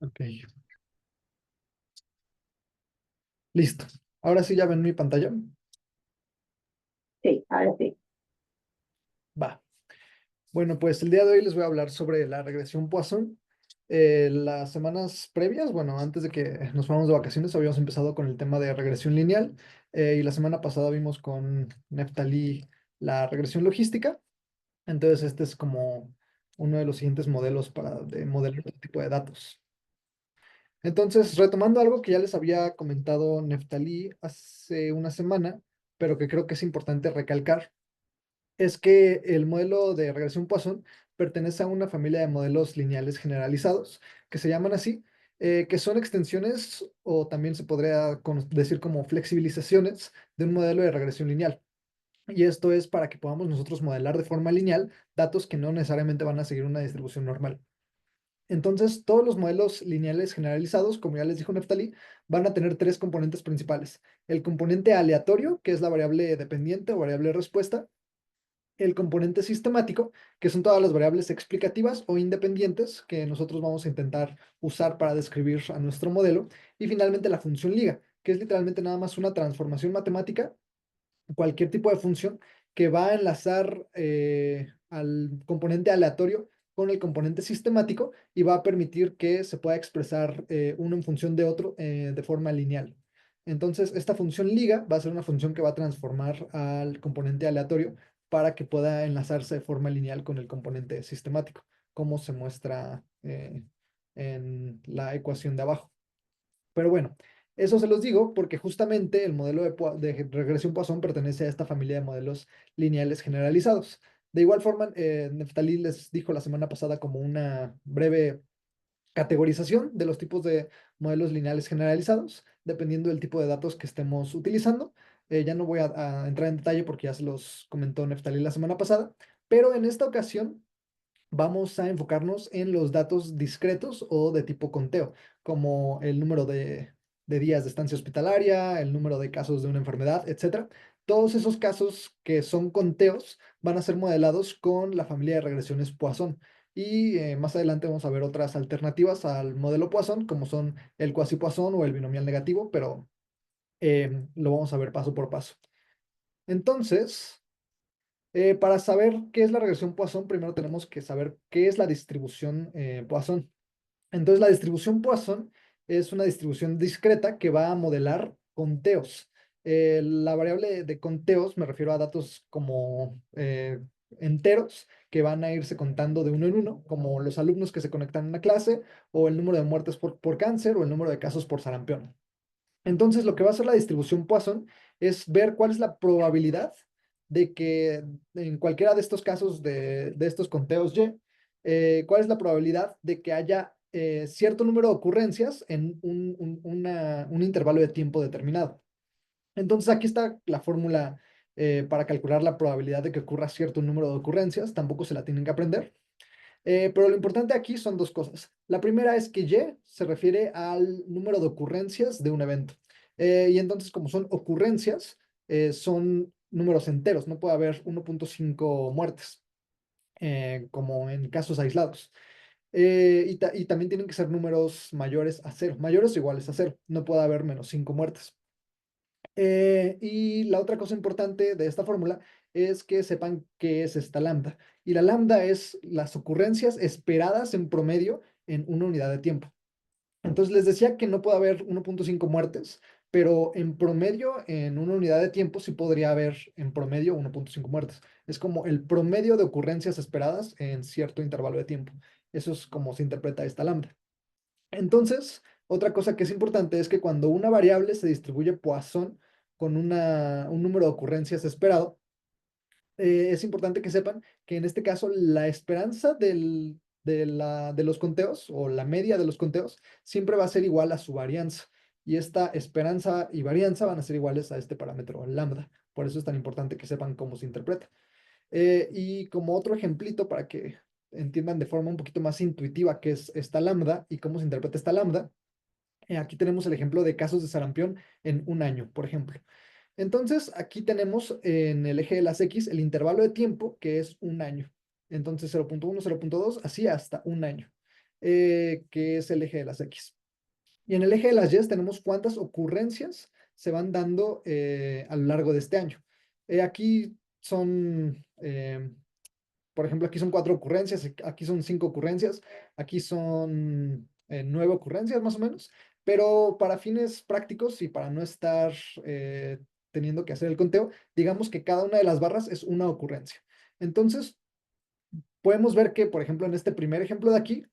Ok, listo. Ahora sí ya ven mi pantalla. Sí, ahora sí. Va. Bueno, pues el día de hoy les voy a hablar sobre la regresión Poisson. Las semanas previas, bueno, antes de que nos fuéramos de vacaciones, habíamos empezado con el tema de regresión lineal y la semana pasada vimos con Neftali la regresión logística. Entonces, este es como uno de los siguientes modelos para de modelar este tipo de datos. Entonces, retomando algo que ya les había comentado Neftali hace una semana, pero que creo que es importante recalcar, es que el modelo de regresión Poisson pertenece a una familia de modelos lineales generalizados, que se llaman así, que son extensiones o también se podría decir como flexibilizaciones de un modelo de regresión lineal. Y esto es para que podamos nosotros modelar de forma lineal datos que no necesariamente van a seguir una distribución normal. Entonces, todos los modelos lineales generalizados, como ya les dijo Neftali, van a tener tres componentes principales. El componente aleatorio, que es la variable dependiente o variable respuesta, el componente sistemático, que son todas las variables explicativas o independientes que nosotros vamos a intentar usar para describir a nuestro modelo, y finalmente la función liga, que es literalmente nada más una transformación matemática, cualquier tipo de función que va a enlazar al componente aleatorio con el componente sistemático y va a permitir que se pueda expresar uno en función de otro de forma lineal. Entonces, esta función liga va a ser una función que va a transformar al componente aleatorio para que pueda enlazarse de forma lineal con el componente sistemático, como se muestra en la ecuación de abajo. Pero bueno, eso se los digo porque justamente el modelo de regresión Poisson pertenece a esta familia de modelos lineales generalizados. De igual forma, Neftali les dijo la semana pasada como una breve categorización de los tipos de modelos lineales generalizados, dependiendo del tipo de datos que estemos utilizando. Ya no voy a entrar en detalle porque ya se los comentó Neftali la semana pasada, pero en esta ocasión vamos a enfocarnos en los datos discretos o de tipo conteo, como el número de días de estancia hospitalaria, el número de casos de una enfermedad, etcétera. Todos esos casos que son conteos van a ser modelados con la familia de regresiones Poisson. Y más adelante vamos a ver otras alternativas al modelo Poisson, como son el cuasi-Poisson o el binomial negativo, pero lo vamos a ver paso por paso. Entonces, para saber qué es la regresión Poisson, primero tenemos que saber qué es la distribución Poisson. Entonces, la distribución Poisson es una distribución discreta que va a modelar conteos. La variable de conteos me refiero a datos como enteros que van a irse contando de uno en uno, como los alumnos que se conectan a una clase, o el número de muertes por cáncer, o el número de casos por sarampión. Entonces, lo que va a hacer la distribución Poisson es ver cuál es la probabilidad de que en cualquiera de estos casos de estos conteos Y, cuál es la probabilidad de que haya cierto número de ocurrencias en un intervalo de tiempo determinado. Entonces, aquí está la fórmula para calcular la probabilidad de que ocurra cierto número de ocurrencias. Tampoco se la tienen que aprender. Pero lo importante aquí son dos cosas. La primera es que Y se refiere al número de ocurrencias de un evento. Y entonces, como son ocurrencias, son números enteros. No puede haber 1.5 muertes, como en casos aislados. Y también tienen que ser números mayores a cero, mayores o iguales a cero. No puede haber menos 5 muertes. Y la otra cosa importante de esta fórmula es que sepan qué es esta lambda. Y la lambda es las ocurrencias esperadas en promedio en una unidad de tiempo. Entonces les decía que no puede haber 1.5 muertes, pero en promedio en una unidad de tiempo sí podría haber en promedio 1.5 muertes. Es como el promedio de ocurrencias esperadas en cierto intervalo de tiempo. Eso es como se interpreta esta lambda. Entonces, otra cosa que es importante es que cuando una variable se distribuye Poisson con un número de ocurrencias esperado, es importante que sepan que en este caso la esperanza de los conteos o la media de los conteos siempre va a ser igual a su varianza. Y esta esperanza y varianza van a ser iguales a este parámetro lambda. Por eso es tan importante que sepan cómo se interpreta. Y como otro ejemplito para que entiendan de forma un poquito más intuitiva qué es esta lambda y cómo se interpreta esta lambda, aquí tenemos el ejemplo de casos de sarampión en un año, por ejemplo. Entonces, aquí tenemos en el eje de las X el intervalo de tiempo, que es un año. Entonces, 0.1, 0.2, así hasta un año. que es el eje de las X. Y en el eje de las Y tenemos cuántas ocurrencias se van dando a lo largo de este año. Aquí son, por ejemplo, aquí son 4 ocurrencias, aquí son 5 ocurrencias, aquí son 9 ocurrencias más o menos, pero para fines prácticos y para no estar eh, teniendo que hacer el conteo, digamos que cada una de las barras es una ocurrencia. Entonces, podemos ver que, por ejemplo, en este primer ejemplo de aquí,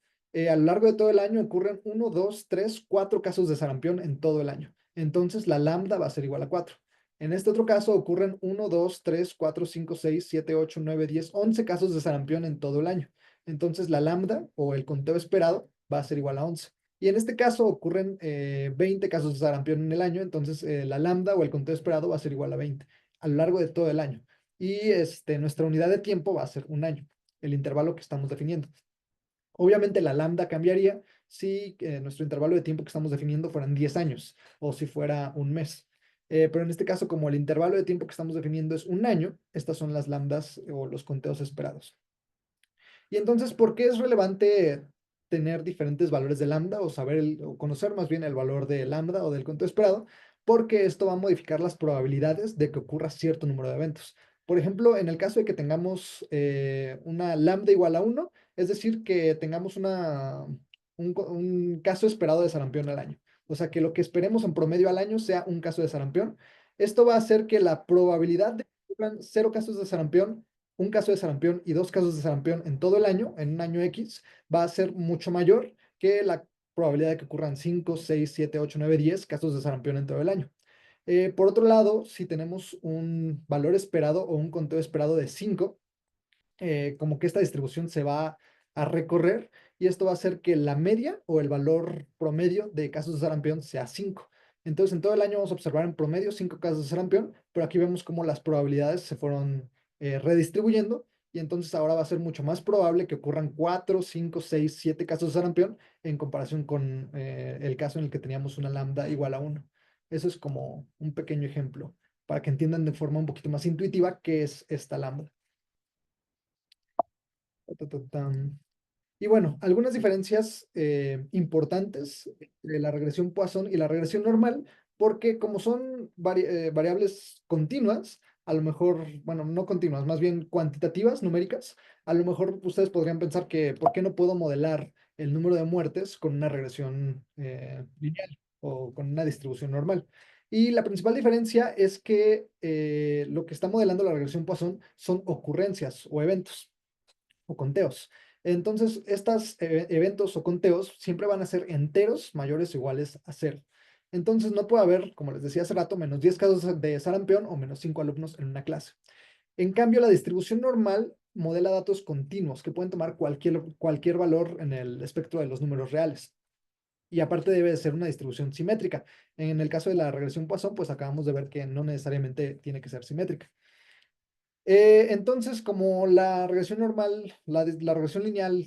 a lo largo de todo el año ocurren 1, 2, 3, 4 casos de sarampión en todo el año. Entonces, la lambda va a ser igual a 4. En este otro caso ocurren 1, 2, 3, 4, 5, 6, 7, 8, 9, 10, 11 casos de sarampión en todo el año. Entonces, la lambda o el conteo esperado va a ser igual a 11. Y en este caso ocurren 20 casos de sarampión en el año, entonces la lambda o el conteo esperado va a ser igual a 20 a lo largo de todo el año. Y nuestra unidad de tiempo va a ser un año, el intervalo que estamos definiendo. Obviamente la lambda cambiaría si nuestro intervalo de tiempo que estamos definiendo fueran 10 años o si fuera un mes. Pero en este caso, como el intervalo de tiempo que estamos definiendo es un año, estas son las lambdas o los conteos esperados. Y entonces, ¿por qué es relevante tener diferentes valores de lambda o saber o conocer más bien el valor de lambda o del conteo esperado? Porque esto va a modificar las probabilidades de que ocurra cierto número de eventos. Por ejemplo, en el caso de que tengamos una lambda igual a 1, es decir, que tengamos un caso esperado de sarampión al año. O sea, que lo que esperemos en promedio al año sea un caso de sarampión. Esto va a hacer que la probabilidad de que ocurran 0 casos de sarampión, un caso de sarampión y 2 casos de sarampión en todo el año, en un año X, va a ser mucho mayor que la probabilidad de que ocurran 5, 6, 7, 8, 9, 10 casos de sarampión en todo el año. Por otro lado, si tenemos un valor esperado o un conteo esperado de 5, como que esta distribución se va a recorrer y esto va a hacer que la media o el valor promedio de casos de sarampión sea 5. Entonces, en todo el año vamos a observar en promedio 5 casos de sarampión, pero aquí vemos cómo las probabilidades se fueron redistribuyendo y entonces ahora va a ser mucho más probable que ocurran 4, 5, 6, 7 casos de sarampión en comparación con el caso en el que teníamos una lambda igual a 1. Eso es como un pequeño ejemplo para que entiendan de forma un poquito más intuitiva qué es esta lambda. Ta, ta, tan. Y bueno, algunas diferencias importantes entre la regresión Poisson y la regresión normal, porque como son variables continuas, a lo mejor, bueno, no continuas, más bien cuantitativas, numéricas, a lo mejor ustedes podrían pensar que, ¿por qué no puedo modelar el número de muertes con una regresión lineal o con una distribución normal? Y la principal diferencia es que lo que está modelando la regresión Poisson son ocurrencias o eventos o conteos. Entonces, estos eventos o conteos siempre van a ser enteros mayores o iguales a 0. Entonces, no puede haber, como les decía hace rato, menos 10 casos de sarampión o menos 5 alumnos en una clase. En cambio, la distribución normal modela datos continuos que pueden tomar cualquier valor en el espectro de los números reales. Y aparte debe de ser una distribución simétrica. En el caso de la regresión Poisson, pues acabamos de ver que no necesariamente tiene que ser simétrica. Entonces, como la regresión normal, la regresión lineal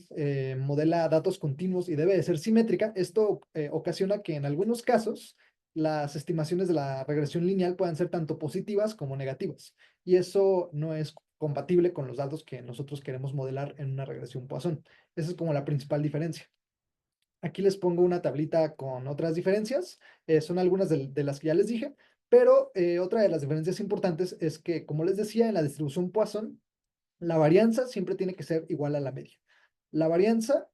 modela datos continuos y debe de ser simétrica, esto ocasiona que en algunos casos las estimaciones de la regresión lineal puedan ser tanto positivas como negativas. Y eso no es compatible con los datos que nosotros queremos modelar en una regresión Poisson. Esa es como la principal diferencia. Aquí les pongo una tablita con otras diferencias. Son algunas de las que ya les dije, pero otra de las diferencias importantes es que, como les decía, en la distribución Poisson, la varianza siempre tiene que ser igual a la media. La varianza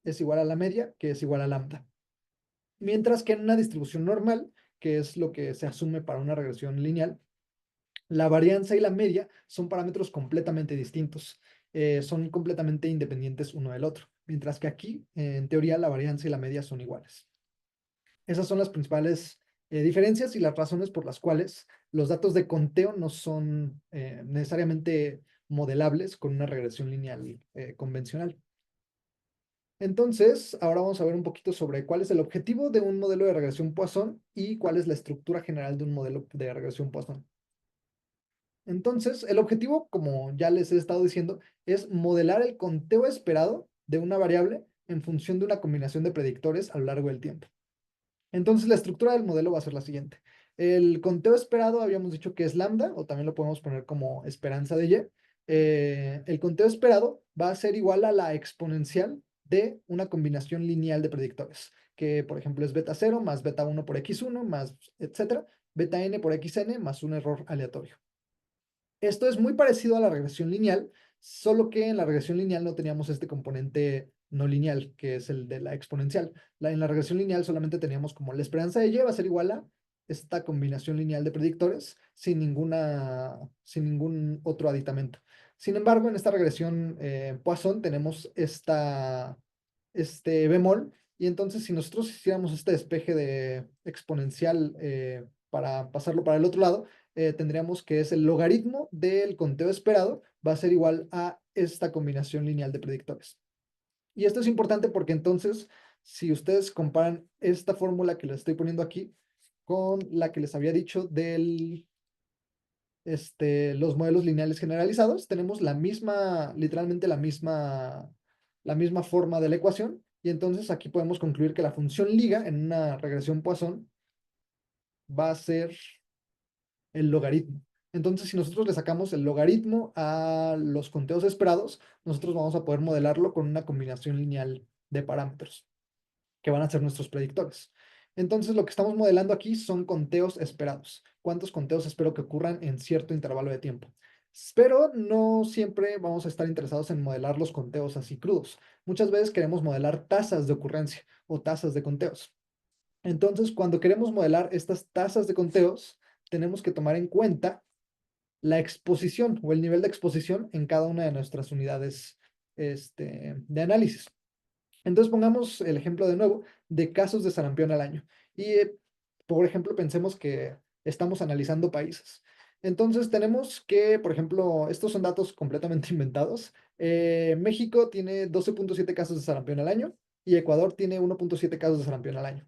es igual a la media, que es igual a lambda. Mientras que en una distribución normal, que es lo que se asume para una regresión lineal, la varianza y la media son parámetros completamente distintos, son completamente independientes uno del otro, mientras que aquí, en teoría, la varianza y la media son iguales. Esas son las principales diferencias y las razones por las cuales los datos de conteo no son necesariamente modelables con una regresión lineal convencional. Entonces, ahora vamos a ver un poquito sobre cuál es el objetivo de un modelo de regresión Poisson y cuál es la estructura general de un modelo de regresión Poisson. Entonces, el objetivo, como ya les he estado diciendo, es modelar el conteo esperado de una variable en función de una combinación de predictores a lo largo del tiempo. Entonces, la estructura del modelo va a ser la siguiente. El conteo esperado habíamos dicho que es lambda, o también lo podemos poner como esperanza de y. El conteo esperado va a ser igual a la exponencial de una combinación lineal de predictores, que por ejemplo es beta 0 más beta 1 por x1 más etcétera, beta n por xn más un error aleatorio. Esto es muy parecido a la regresión lineal, solo que en la regresión lineal no teníamos este componente no lineal, que es el de la exponencial. En la regresión lineal solamente teníamos como la esperanza de y va a ser igual a esta combinación lineal de predictores sin ningún otro aditamento. Sin embargo, en esta regresión Poisson tenemos este bemol, y entonces si nosotros hiciéramos este despeje de exponencial para pasarlo para el otro lado, tendríamos que es el logaritmo del conteo esperado va a ser igual a esta combinación lineal de predictores. Y esto es importante porque entonces, si ustedes comparan esta fórmula que les estoy poniendo aquí con la que les había dicho los modelos lineales generalizados, tenemos literalmente la misma forma de la ecuación, y entonces aquí podemos concluir que la función liga en una regresión Poisson va a ser el logaritmo. Entonces, si nosotros le sacamos el logaritmo a los conteos esperados, nosotros vamos a poder modelarlo con una combinación lineal de parámetros, que van a ser nuestros predictores. Entonces, lo que estamos modelando aquí son conteos esperados. ¿Cuántos conteos espero que ocurran en cierto intervalo de tiempo? Pero no siempre vamos a estar interesados en modelar los conteos así crudos. Muchas veces queremos modelar tasas de ocurrencia o tasas de conteos. Entonces, cuando queremos modelar estas tasas de conteos, tenemos que tomar en cuenta la exposición o el nivel de exposición en cada una de nuestras unidades de análisis. Entonces pongamos el ejemplo de nuevo de casos de sarampión al año. Y, por ejemplo, pensemos que estamos analizando países. Entonces tenemos que, por ejemplo, estos son datos completamente inventados. México tiene 12.7 casos de sarampión al año y Ecuador tiene 1.7 casos de sarampión al año.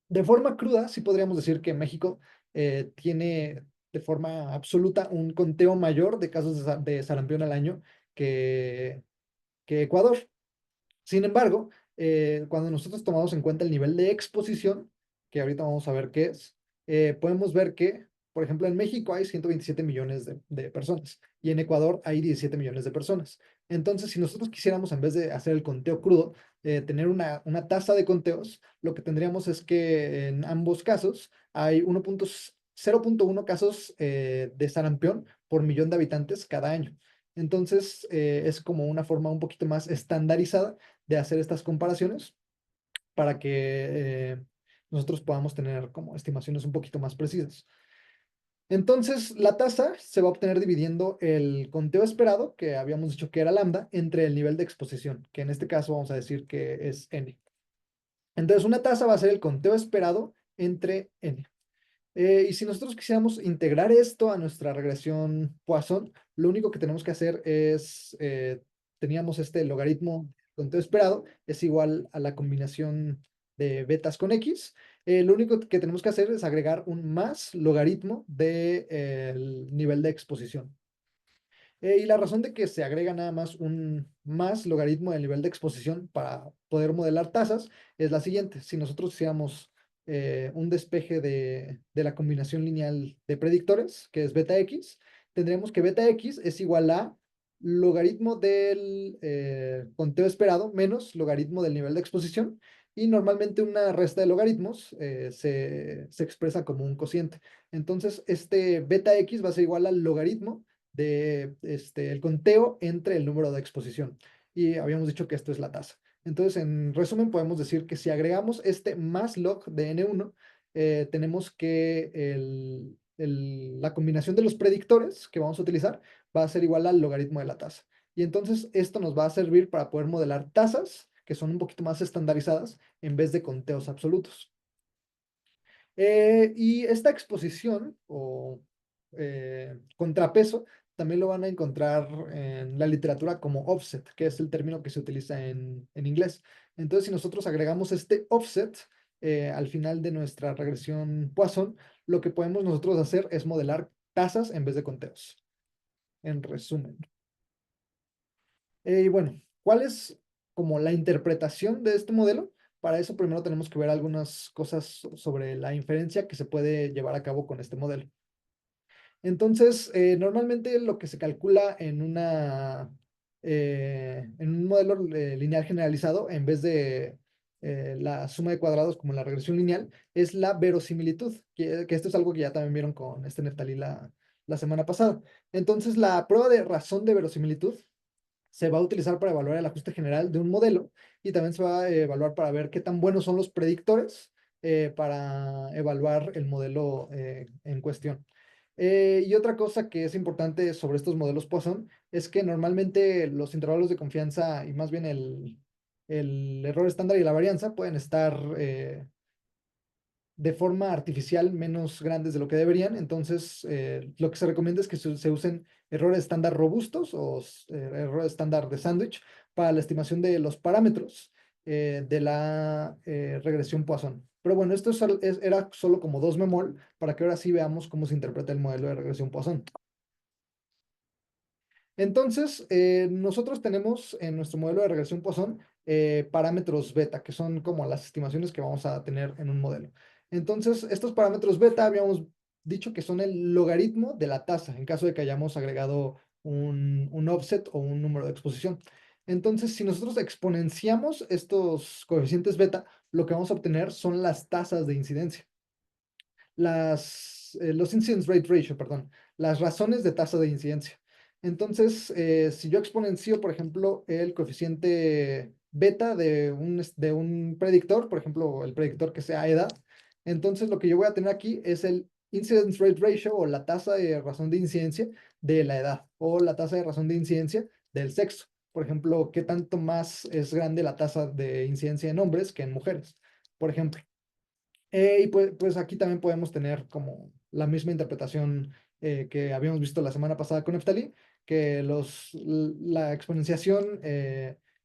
De forma cruda, sí podríamos decir que México tiene de forma absoluta un conteo mayor de casos de sarampión al año que, que Ecuador. Sin embargo, cuando nosotros tomamos en cuenta el nivel de exposición, que ahorita vamos a ver qué es, podemos ver que, por ejemplo, en México hay 127 millones de personas y en Ecuador hay 17 millones de personas. Entonces, si nosotros quisiéramos, en vez de hacer el conteo crudo, tener una tasa de conteos, lo que tendríamos es que en ambos casos hay 0.1 casos de sarampión por millón de habitantes cada año. Entonces, es como una forma un poquito más estandarizada de hacer estas comparaciones para que nosotros podamos tener como estimaciones un poquito más precisas. Entonces, la tasa se va a obtener dividiendo el conteo esperado, que habíamos dicho que era lambda, entre el nivel de exposición, que en este caso vamos a decir que es n. Entonces, una tasa va a ser el conteo esperado entre n. Y si nosotros quisiéramos integrar esto a nuestra regresión Poisson, lo único que tenemos que hacer es, teníamos este logaritmo conteo esperado, es igual a la combinación de betas con x. Lo único que tenemos que hacer es agregar un más logaritmo del nivel de exposición. Y la razón de que se agrega nada más un más logaritmo del nivel de exposición para poder modelar tasas es la siguiente. Si nosotros hiciéramos un despeje de la combinación lineal de predictores, que es beta x, tendríamos que beta x es igual a logaritmo del conteo esperado menos logaritmo del nivel de exposición. Y normalmente una resta de logaritmos se expresa como un cociente. Entonces, este beta x va a ser igual al logaritmo de el conteo entre el número de exposición. Y habíamos dicho que esto es la tasa. Entonces, en resumen, podemos decir que si agregamos este más log de n1, tenemos que la combinación de los predictores que vamos a utilizar va a ser igual al logaritmo de la tasa. Y entonces esto nos va a servir para poder modelar tasas que son un poquito más estandarizadas en vez de conteos absolutos. Y esta exposición o contrapeso también lo van a encontrar en la literatura como offset, que es el término que se utiliza en inglés. Entonces, si nosotros agregamos este offset al final de nuestra regresión Poisson, lo que podemos nosotros hacer es modelar tasas en vez de conteos. En resumen. Y bueno, ¿cuál es como la interpretación de este modelo? Para eso primero tenemos que ver algunas cosas sobre la inferencia que se puede llevar a cabo con este modelo. Entonces, normalmente lo que se calcula en una en un modelo lineal generalizado, en vez de la suma de cuadrados como en la regresión lineal, es la verosimilitud, que esto es algo que ya también vieron con este Neftalí la semana pasada. Entonces, la prueba de razón de verosimilitud se va a utilizar para evaluar el ajuste general de un modelo y también se va a evaluar para ver qué tan buenos son los predictores para evaluar el modelo en cuestión. Y otra cosa que es importante sobre estos modelos Poisson es que normalmente los intervalos de confianza y más bien el error estándar y la varianza pueden estar de forma artificial menos grandes de lo que deberían. Entonces, lo que se recomienda es que se usen errores estándar robustos o errores estándar de sándwich para la estimación de los parámetros de la regresión Poisson. Pero bueno, esto era solo como dos memol para que ahora sí veamos cómo se interpreta el modelo de regresión Poisson. Entonces, nosotros tenemos en nuestro modelo de regresión Poisson parámetros beta, que son como las estimaciones que vamos a tener en un modelo. Entonces, estos parámetros beta habíamos dicho que son el logaritmo de la tasa, en caso de que hayamos agregado un offset o un número de exposición. Entonces, si nosotros exponenciamos estos coeficientes beta, lo que vamos a obtener son las tasas de incidencia los incidence rate ratio, perdón, las razones de tasa de incidencia. Entonces, si yo exponencio, por ejemplo, el coeficiente beta de un predictor, por ejemplo, el predictor que sea edad, entonces lo que yo voy a tener aquí es el incidence rate ratio o la tasa de razón de incidencia de la edad o la tasa de razón de incidencia del sexo. Por ejemplo, qué tanto más es grande la tasa de incidencia en hombres que en mujeres, por ejemplo. Y pues aquí también podemos tener como la misma interpretación que habíamos visto la semana pasada con Neftali, que la exponenciación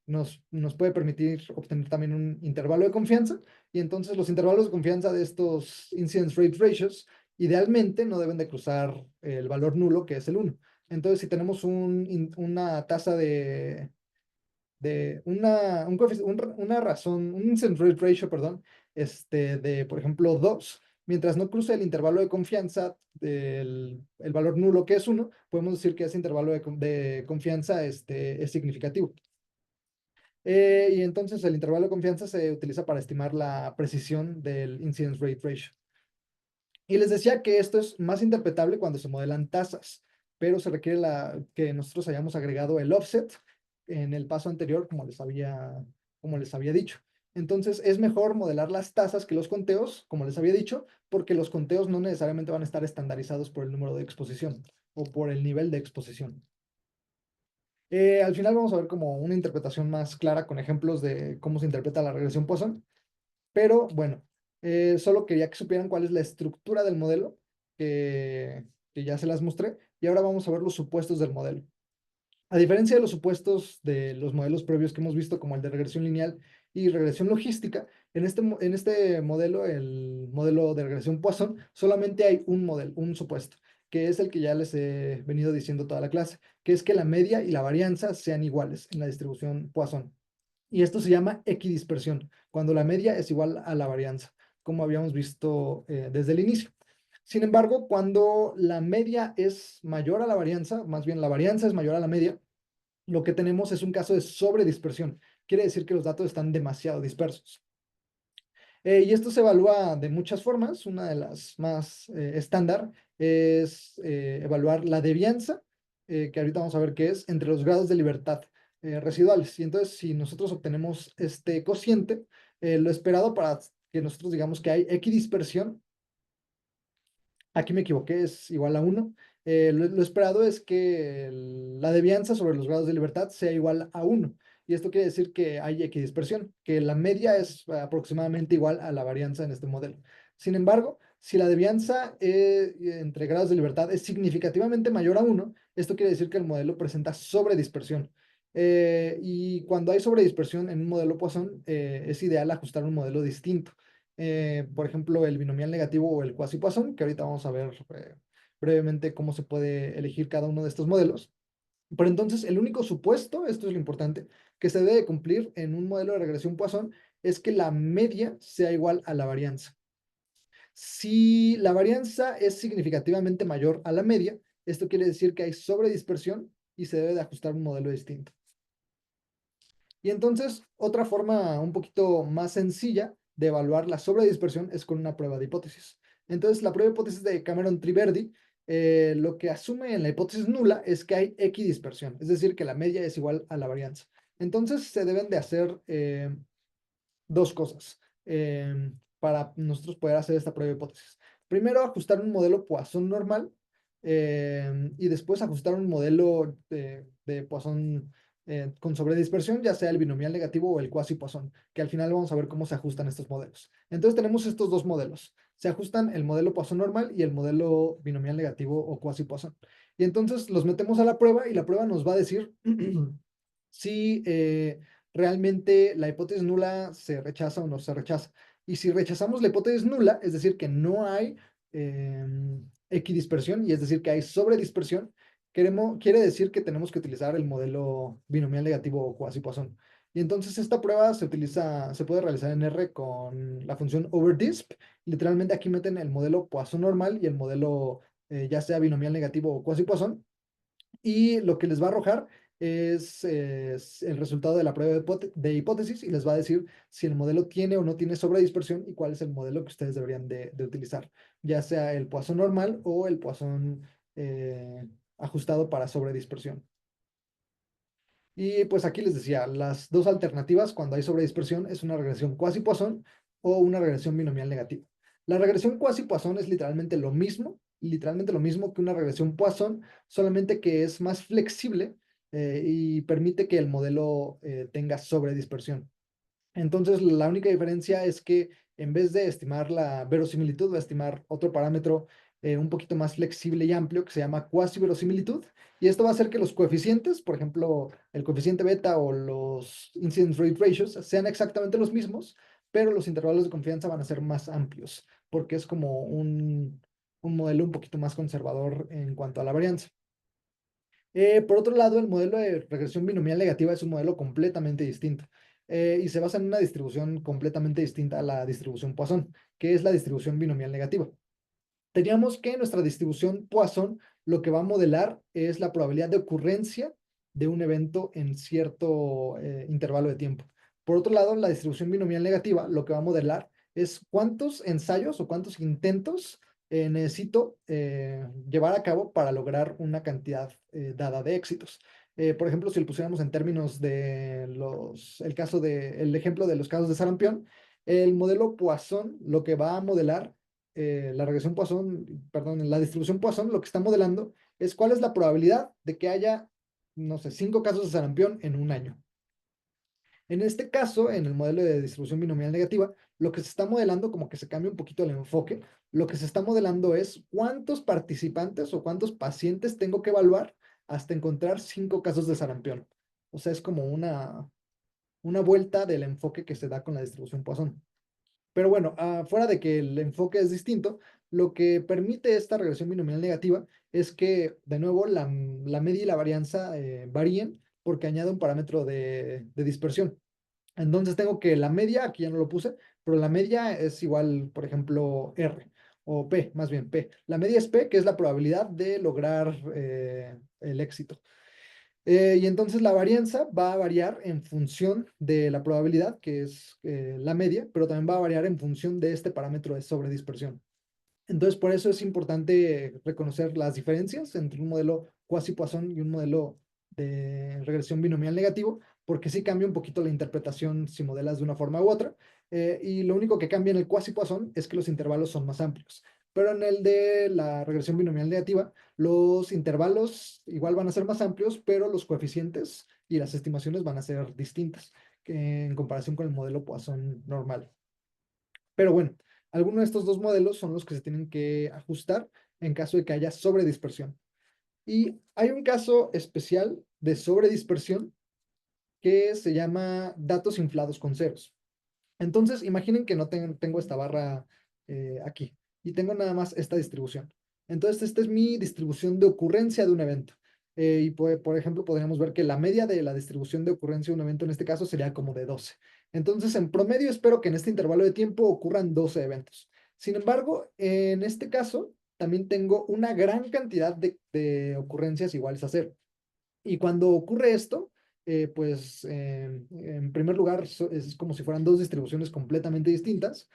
nos puede permitir obtener también un intervalo de confianza, y entonces los intervalos de confianza de estos incidence rate ratios idealmente no deben de cruzar el valor nulo, que es el 1. Entonces, si tenemos una tasa de una razón, un incidence rate ratio, perdón, de, por ejemplo, 2, mientras no cruce el intervalo de confianza del el valor nulo que es 1, podemos decir que ese intervalo de confianza es significativo. Y entonces el intervalo de confianza se utiliza para estimar la precisión del incidence rate ratio. Y les decía que esto es más interpretable cuando se modelan tasas, pero se requiere que nosotros hayamos agregado el offset en el paso anterior, como les había dicho. Entonces, es mejor modelar las tasas que los conteos, como les había dicho, porque los conteos no necesariamente van a estar estandarizados por el número de exposición o por el nivel de exposición. Al final vamos a ver como una interpretación más clara con ejemplos de cómo se interpreta la regresión Poisson. Pero bueno, solo quería que supieran cuál es la estructura del modelo, que ya se las mostré, y ahora vamos a ver los supuestos del modelo. A diferencia de los supuestos de los modelos previos que hemos visto, como el de regresión lineal y regresión logística, en este modelo, el modelo de regresión Poisson, solamente hay un modelo, un supuesto, que es el que ya les he venido diciendo toda la clase, que es que la media y la varianza sean iguales en la distribución Poisson. Y esto se llama equidispersión, cuando la media es igual a la varianza, como habíamos visto desde el inicio. Sin embargo, cuando la media es mayor a la varianza, más bien la varianza es mayor a la media, lo que tenemos es un caso de sobredispersión. Quiere decir que los datos están demasiado dispersos. Y esto se evalúa de muchas formas. Una de las más estándar es evaluar la devianza, que ahorita vamos a ver qué es, entre los grados de libertad residuales. Y entonces, si nosotros obtenemos este cociente, lo esperado para que nosotros digamos que hay equidispersión, aquí me equivoqué, es igual a 1. Lo esperado es que la devianza sobre los grados de libertad sea igual a 1. Y esto quiere decir que hay equidispersión, que la media es aproximadamente igual a la varianza en este modelo. Sin embargo, si la devianza entre grados de libertad es significativamente mayor a 1, esto quiere decir que el modelo presenta sobredispersión. Y cuando hay sobredispersión en un modelo Poisson, es ideal ajustar un modelo distinto. Por ejemplo, el binomial negativo o el quasi-Poisson, que ahorita vamos a ver brevemente cómo se puede elegir cada uno de estos modelos. Pero entonces, el único supuesto, esto es lo importante, que se debe cumplir en un modelo de regresión Poisson es que la media sea igual a la varianza. Si la varianza es significativamente mayor a la media, esto quiere decir que hay sobredispersión y se debe de ajustar un modelo distinto. Y entonces, otra forma un poquito más sencilla de evaluar la sobredispersión es con una prueba de hipótesis. Entonces, la prueba de hipótesis de Cameron-Triverdi, lo que asume en la hipótesis nula es que hay equidispersión, es decir, que la media es igual a la varianza. Entonces, se deben de hacer dos cosas para nosotros poder hacer esta prueba de hipótesis. Primero, ajustar un modelo Poisson normal y después ajustar un modelo de Poisson con sobredispersión, ya sea el binomial negativo o el quasi-Poisson, que al final vamos a ver cómo se ajustan estos modelos. Entonces tenemos estos dos modelos. Se ajustan el modelo Poisson normal y el modelo binomial negativo o quasi-Poisson. Y entonces los metemos a la prueba y la prueba nos va a decir si realmente la hipótesis nula se rechaza o no se rechaza. Y si rechazamos la hipótesis nula, es decir, que no hay equidispersión, y es decir, que hay sobredispersión, quiere decir que tenemos que utilizar el modelo binomial negativo o quasi-Poisson. Y entonces esta prueba se puede realizar en R con la función overdisp. Literalmente aquí meten el modelo Poisson normal y el modelo ya sea binomial negativo o quasi-Poisson y lo que les va a arrojar es el resultado de la prueba de hipótesis y les va a decir si el modelo tiene o no tiene sobredispersión y cuál es el modelo que ustedes deberían de utilizar, ya sea el Poisson normal o el Poisson ajustado para sobredispersión. Y pues aquí les decía, las dos alternativas cuando hay sobredispersión es una regresión quasi-Poisson o una regresión binomial negativa. La regresión quasi-Poisson es literalmente lo mismo que una regresión Poisson, solamente que es más flexible y permite que el modelo tenga sobredispersión. Entonces, la única diferencia es que en vez de estimar la verosimilitud, va a estimar otro parámetro un poquito más flexible y amplio que se llama cuasi verosimilitud. Y esto va a hacer que los coeficientes, por ejemplo, el coeficiente beta o los incidence rate ratios, sean exactamente los mismos, pero los intervalos de confianza van a ser más amplios, porque es como un modelo un poquito más conservador en cuanto a la varianza. Por otro lado, el modelo de regresión binomial negativa es un modelo completamente distinto y se basa en una distribución completamente distinta a la distribución Poisson, que es la distribución binomial negativa. Teníamos que nuestra distribución Poisson lo que va a modelar es la probabilidad de ocurrencia de un evento en cierto intervalo de tiempo. Por otro lado, la distribución binomial negativa lo que va a modelar es cuántos ensayos o cuántos intentos necesito llevar a cabo para lograr una cantidad dada de éxitos. Por ejemplo, si lo pusiéramos en términos de el ejemplo de los casos de sarampión, el modelo Poisson lo que va a modelar la regresión Poisson, perdón, la distribución Poisson, lo que está modelando es cuál es la probabilidad de que haya, no sé, 5 casos de sarampión en un año. En este caso, en el modelo de distribución binomial negativa, lo que se está modelando, como que se cambia un poquito el enfoque, lo que se está modelando es cuántos participantes o cuántos pacientes tengo que evaluar hasta encontrar 5 casos de sarampión. O sea, es como una vuelta del enfoque que se da con la distribución Poisson. Pero bueno, fuera de que el enfoque es distinto, lo que permite esta regresión binomial negativa es que, de nuevo, la media y la varianza varíen porque añade un parámetro de dispersión. Entonces tengo que la media, aquí ya no lo puse, pero la media es igual, por ejemplo, R, o P, más bien P. La media es P, que es la probabilidad de lograr el éxito. Y entonces la varianza va a variar en función de la probabilidad, que es la media, pero también va a variar en función de este parámetro de sobredispersión. Entonces, por eso es importante reconocer las diferencias entre un modelo quasi-Poisson y un modelo de regresión binomial negativo, porque sí cambia un poquito la interpretación si modelas de una forma u otra. Y lo único que cambia en el quasi-Poisson es que los intervalos son más amplios. Pero en el de la regresión binomial negativa, los intervalos igual van a ser más amplios, pero los coeficientes y las estimaciones van a ser distintas en comparación con el modelo Poisson normal. Pero bueno, algunos de estos dos modelos son los que se tienen que ajustar en caso de que haya sobredispersión. Y hay un caso especial de sobredispersión que se llama datos inflados con ceros. Entonces, imaginen que no tengo esta barra aquí y tengo nada más esta distribución. Entonces, esta es mi distribución de ocurrencia de un evento. Y por ejemplo, podríamos ver que la media de la distribución de ocurrencia de un evento en este caso sería como de 12. Entonces, en promedio, espero que en este intervalo de tiempo ocurran 12 eventos. Sin embargo, en este caso, también tengo una gran cantidad de ocurrencias iguales a cero. Y cuando ocurre esto, pues en primer lugar es como si fueran dos distribuciones completamente distintas,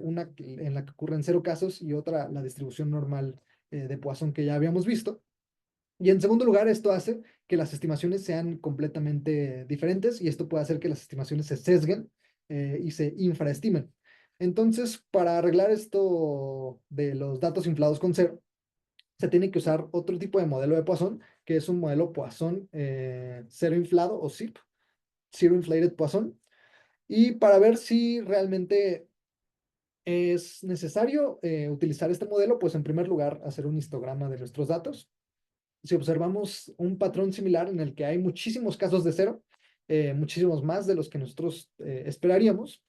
una en la que ocurren 0 casos y otra la distribución normal de Poisson que ya habíamos visto. Y en segundo lugar, esto hace que las estimaciones sean completamente diferentes y esto puede hacer que las estimaciones se sesguen y se infraestimen. Entonces, para arreglar esto de los datos inflados con cero, se tiene que usar otro tipo de modelo de Poisson, que es un modelo Poisson cero inflado o ZIP, Zero Inflated Poisson. Y para ver si realmente es necesario utilizar este modelo, pues en primer lugar, hacer un histograma de nuestros datos. Si observamos un patrón similar en el que hay muchísimos casos de cero, muchísimos más de los que nosotros esperaríamos,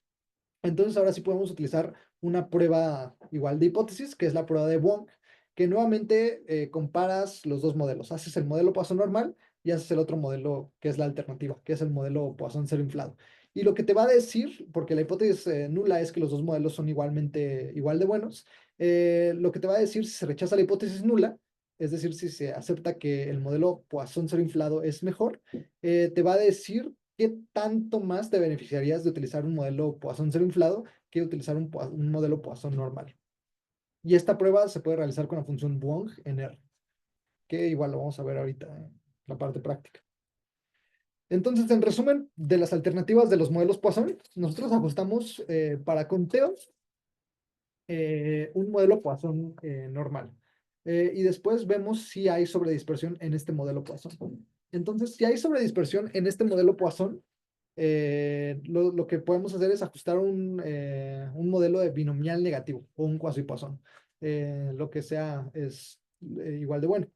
entonces ahora sí podemos utilizar una prueba igual de hipótesis, que es la prueba de Wong, que nuevamente comparas los dos modelos. Haces el modelo Poisson normal y haces el otro modelo que es la alternativa, que es el modelo Poisson cero inflado. Y lo que te va a decir, porque la hipótesis nula es que los dos modelos son igual de buenos, lo que te va a decir si se rechaza la hipótesis nula, es decir, si se acepta que el modelo Poisson cero inflado es mejor, te va a decir ¿qué tanto más te beneficiarías de utilizar un modelo Poisson cero inflado que utilizar un modelo Poisson normal? Y esta prueba se puede realizar con la función Wong en R, que igual lo vamos a ver ahorita en la parte práctica. Entonces, en resumen, de las alternativas de los modelos Poisson, nosotros ajustamos para conteos un modelo Poisson normal. Y después vemos si hay sobredispersión en este modelo Poisson. Entonces, si hay sobredispersión en este modelo Poisson, lo que podemos hacer es ajustar un modelo de binomial negativo o un quasi-Poisson. Lo que sea es igual de bueno.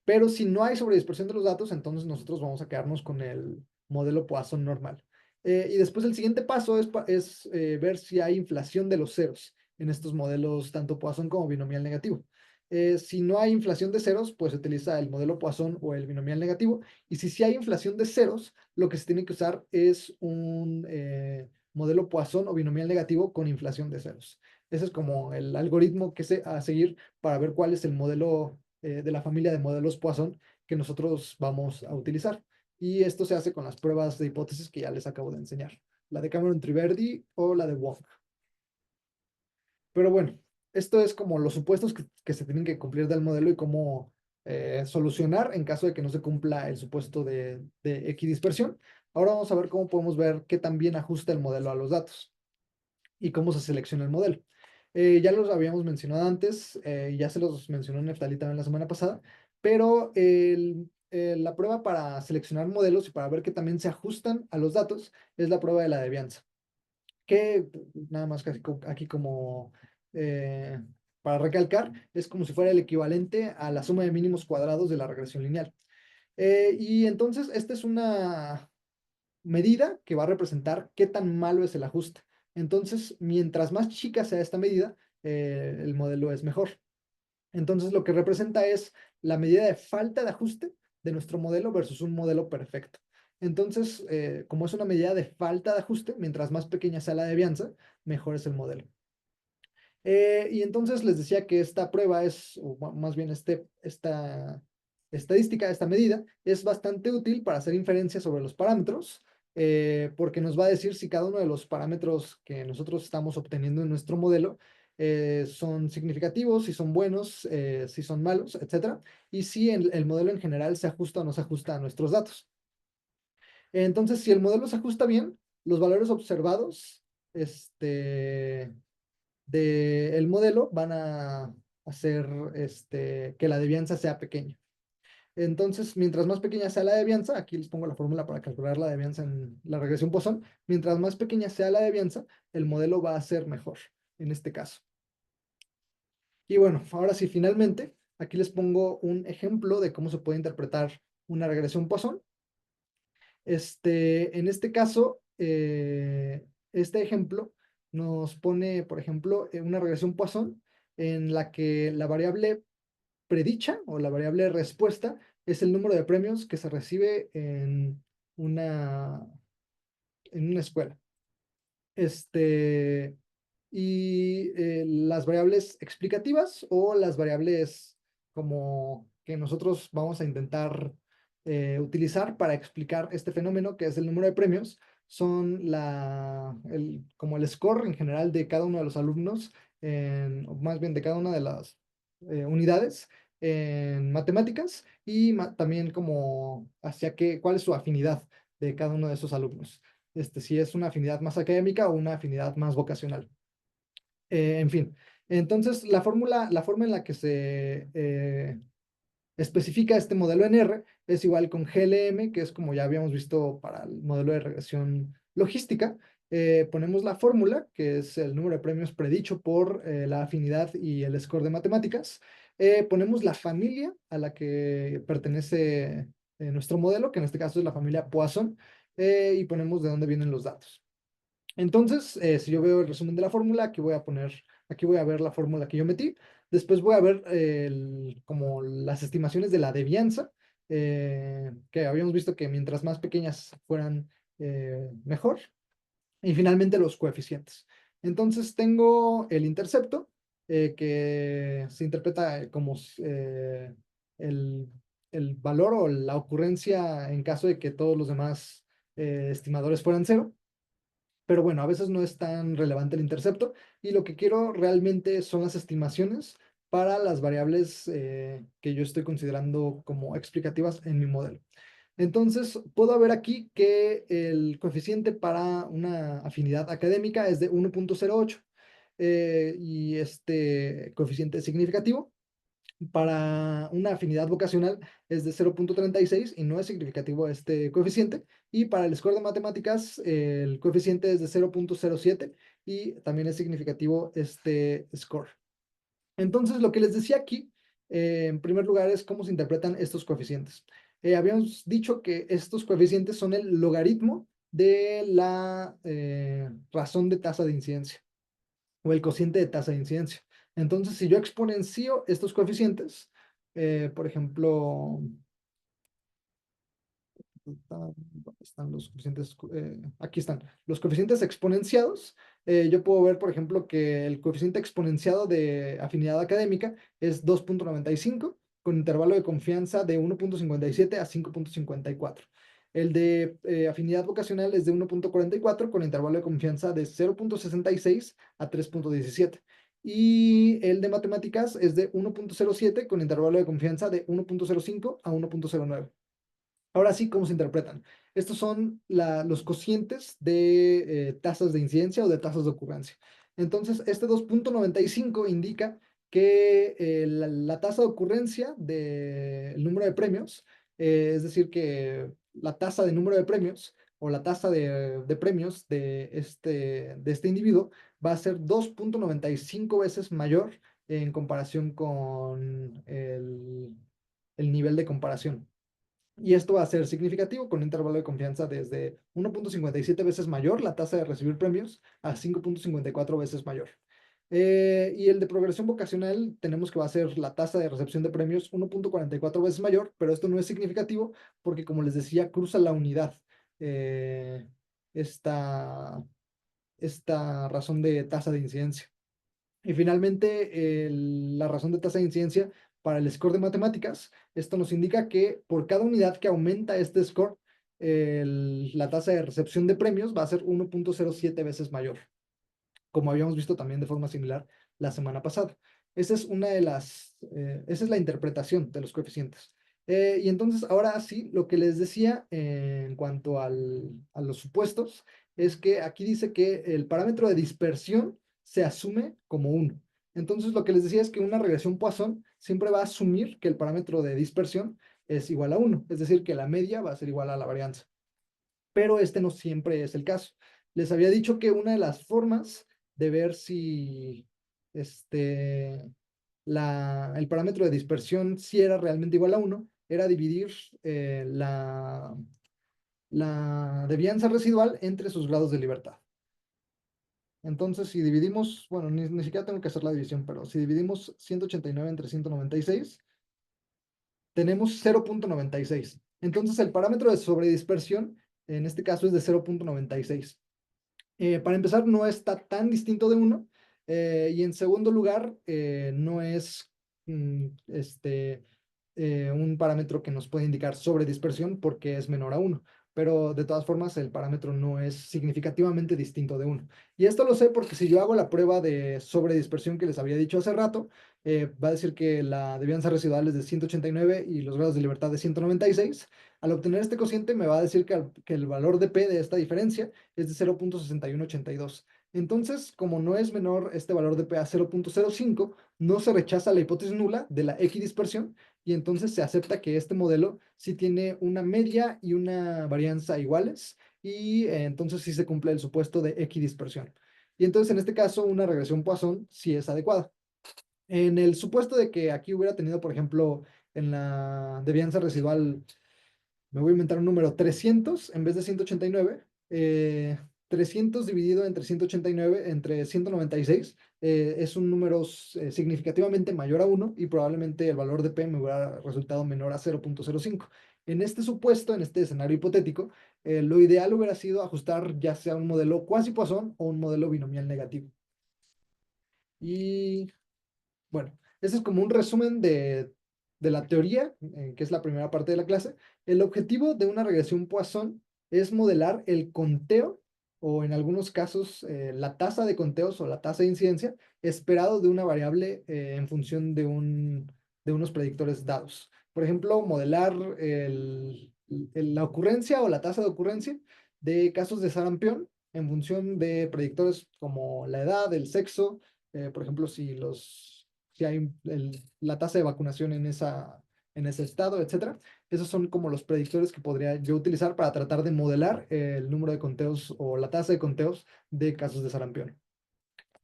Pero si no hay sobredispersión de los datos, entonces nosotros vamos a quedarnos con el modelo Poisson normal. Y después el siguiente paso es ver si hay inflación de los ceros en estos modelos, tanto Poisson como binomial negativo. Si no hay inflación de ceros, pues se utiliza el modelo Poisson o el binomial negativo. Y si sí hay inflación de ceros, lo que se tiene que usar es un modelo Poisson o binomial negativo con inflación de ceros. Ese es como el algoritmo a seguir para ver cuál es el modelo de la familia de modelos Poisson que nosotros vamos a utilizar. Y esto se hace con las pruebas de hipótesis que ya les acabo de enseñar, la de Cameron-Triverdi o la de Wong. Pero bueno, esto es como los supuestos que se tienen que cumplir del modelo y cómo solucionar en caso de que no se cumpla el supuesto de equidispersión. Ahora vamos a ver cómo podemos ver qué tan bien ajusta el modelo a los datos y cómo se selecciona el modelo. Ya los habíamos mencionado antes, ya se los mencionó Neftalí también la semana pasada, pero la prueba para seleccionar modelos y para ver que también se ajustan a los datos es la prueba de la devianza, que nada más casi aquí como eh, para recalcar, es como si fuera el equivalente a la suma de mínimos cuadrados de la regresión lineal. Y entonces, esta es una medida que va a representar qué tan malo es el ajuste. Entonces, mientras más chica sea esta medida, el modelo es mejor. Entonces, lo que representa es la medida de falta de ajuste de nuestro modelo versus un modelo perfecto. Entonces, como es una medida de falta de ajuste, mientras más pequeña sea la devianza, mejor es el modelo. Y entonces les decía que esta prueba o más bien esta estadística, esta medida, es bastante útil para hacer inferencias sobre los parámetros, porque nos va a decir si cada uno de los parámetros que nosotros estamos obteniendo en nuestro modelo son significativos, si son buenos, si son malos, etcétera, y si el modelo en general se ajusta o no se ajusta a nuestros datos. Entonces, si el modelo se ajusta bien, los valores observados, del modelo van a hacer que la devianza sea pequeña. Entonces, mientras más pequeña sea la devianza, aquí les pongo la fórmula para calcular la devianza en la regresión Poisson, mientras más pequeña sea la devianza, el modelo va a ser mejor en este caso. Y bueno, ahora sí, finalmente, aquí les pongo un ejemplo de cómo se puede interpretar una regresión Poisson. En este caso, este ejemplo nos pone, por ejemplo, una regresión Poisson en la que la variable predicha o la variable respuesta es el número de premios que se recibe una, en una escuela. Este, y las variables explicativas o las variables como que nosotros vamos a intentar utilizar para explicar este fenómeno, que es el número de premios, son como el score en general de cada uno de los alumnos, o más bien de cada una de las unidades en matemáticas y también como cuál es su afinidad de cada uno de esos alumnos. Si es una afinidad más académica o una afinidad más vocacional. En fin, entonces la forma en la que se especifica este modelo en R es igual con GLM, que es como ya habíamos visto para el modelo de regresión logística. Ponemos la fórmula, que es el número de premios predicho por la afinidad y el score de matemáticas. Ponemos la familia a la que pertenece nuestro modelo, que en este caso es la familia Poisson, y ponemos de dónde vienen los datos. Entonces, si yo veo el resumen de la fórmula, aquí voy a ver la fórmula que yo metí. Después voy a ver como las estimaciones de la devianza, que habíamos visto que mientras más pequeñas fueran, mejor. Y finalmente los coeficientes. Entonces tengo el intercepto, que se interpreta como el, el valor o la ocurrencia en caso de que todos los demás estimadores fueran cero. Pero bueno, a veces no es tan relevante el intercepto y lo que quiero realmente son las estimaciones para las variables que yo estoy considerando como explicativas en mi modelo. Entonces, puedo ver aquí que el coeficiente para una afinidad académica es de 1.08 y este coeficiente es significativo. Para una afinidad vocacional es de 0.36 y no es significativo este coeficiente. Y para el score de matemáticas, el coeficiente es de 0.07 y también es significativo este score. Entonces, lo que les decía aquí, en primer lugar, es cómo se interpretan estos coeficientes. Habíamos dicho que estos coeficientes son el logaritmo de la razón de tasa de incidencia o el cociente de tasa de incidencia. Entonces, si yo exponencio estos coeficientes, por ejemplo, ¿dónde están los coeficientes? Aquí están. Los coeficientes exponenciados. Yo puedo ver, por ejemplo, que el coeficiente exponenciado de afinidad académica es 2.95 con intervalo de confianza de 1.57 a 5.54. El de afinidad vocacional es de 1.44 con intervalo de confianza de 0.66 a 3.17. Y el de matemáticas es de 1.07 con intervalo de confianza de 1.05 a 1.09. Ahora sí, ¿cómo se interpretan? Estos son los cocientes de tasas de incidencia o de tasas de ocurrencia. Entonces, este 2.95 indica que la tasa de ocurrencia del número de premios, es decir, que la tasa de número de premios o la tasa de premios de este individuo va a ser 2.95 veces mayor en comparación con el nivel de comparación. Y esto va a ser significativo con un intervalo de confianza desde 1.57 veces mayor la tasa de recibir premios a 5.54 veces mayor. Y el de progresión vocacional tenemos que va a ser la tasa de recepción de premios 1.44 veces mayor, pero esto no es significativo porque, como les decía, cruza la unidad eh, esta, esta razón de tasa de incidencia. Y finalmente, la razón de tasa de incidencia para el score de matemáticas, esto nos indica que por cada unidad que aumenta este score, la tasa de recepción de premios va a ser 1.07 veces mayor, como habíamos visto también de forma similar la semana pasada. Esa es la interpretación de los coeficientes. Y entonces, ahora sí, lo que les decía en cuanto a los supuestos, es que aquí dice que el parámetro de dispersión se asume como 1. Entonces, lo que les decía es que una regresión Poisson siempre va a asumir que el parámetro de dispersión es igual a 1, es decir, que la media va a ser igual a la varianza. Pero este no siempre es el caso. Les había dicho que una de las formas de ver si el parámetro de dispersión si era realmente igual a 1 era dividir la devianza residual entre sus grados de libertad. Entonces, si dividimos, bueno, ni siquiera tengo que hacer la división, pero si dividimos 189 entre 196, tenemos 0.96. Entonces, el parámetro de sobredispersión, en este caso, es de 0.96. Para empezar, no está tan distinto de 1. Y en segundo lugar, no es un parámetro que nos puede indicar sobredispersión porque es menor a uno, pero de todas formas el parámetro no es significativamente distinto de uno. Y esto lo sé porque si yo hago la prueba de sobredispersión que les había dicho hace rato, va a decir que la devianza residual es de 189 y los grados de libertad de 196. Al obtener este cociente me va a decir que el valor de P de esta diferencia es de 0.6182. Entonces, como no es menor este valor de P a 0.05, no se rechaza la hipótesis nula de la equidispersión y entonces se acepta que este modelo sí tiene una media y una varianza iguales y entonces sí se cumple el supuesto de equidispersión. Y entonces en este caso una regresión Poisson sí es adecuada. En el supuesto de que aquí hubiera tenido, por ejemplo, en la devianza residual, me voy a inventar un número 300 en vez de 189, 300 dividido entre 189 entre 196 es un número significativamente mayor a uno y probablemente el valor de P me hubiera resultado menor a 0.05. En este supuesto, en este escenario hipotético, lo ideal hubiera sido ajustar ya sea un modelo cuasi-Poisson o un modelo binomial negativo. Y bueno, ese es como un resumen de la teoría, que es la primera parte de la clase. El objetivo de una regresión Poisson es modelar el conteo, o en algunos casos la tasa de conteos o la tasa de incidencia, esperado de una variable en función de unos predictores dados. Por ejemplo, modelar la ocurrencia o la tasa de ocurrencia de casos de sarampión en función de predictores como la edad, el sexo, por ejemplo, si hay la tasa de vacunación en ese estado, etcétera. Esos son como los predictores que podría yo utilizar para tratar de modelar el número de conteos o la tasa de conteos de casos de sarampión.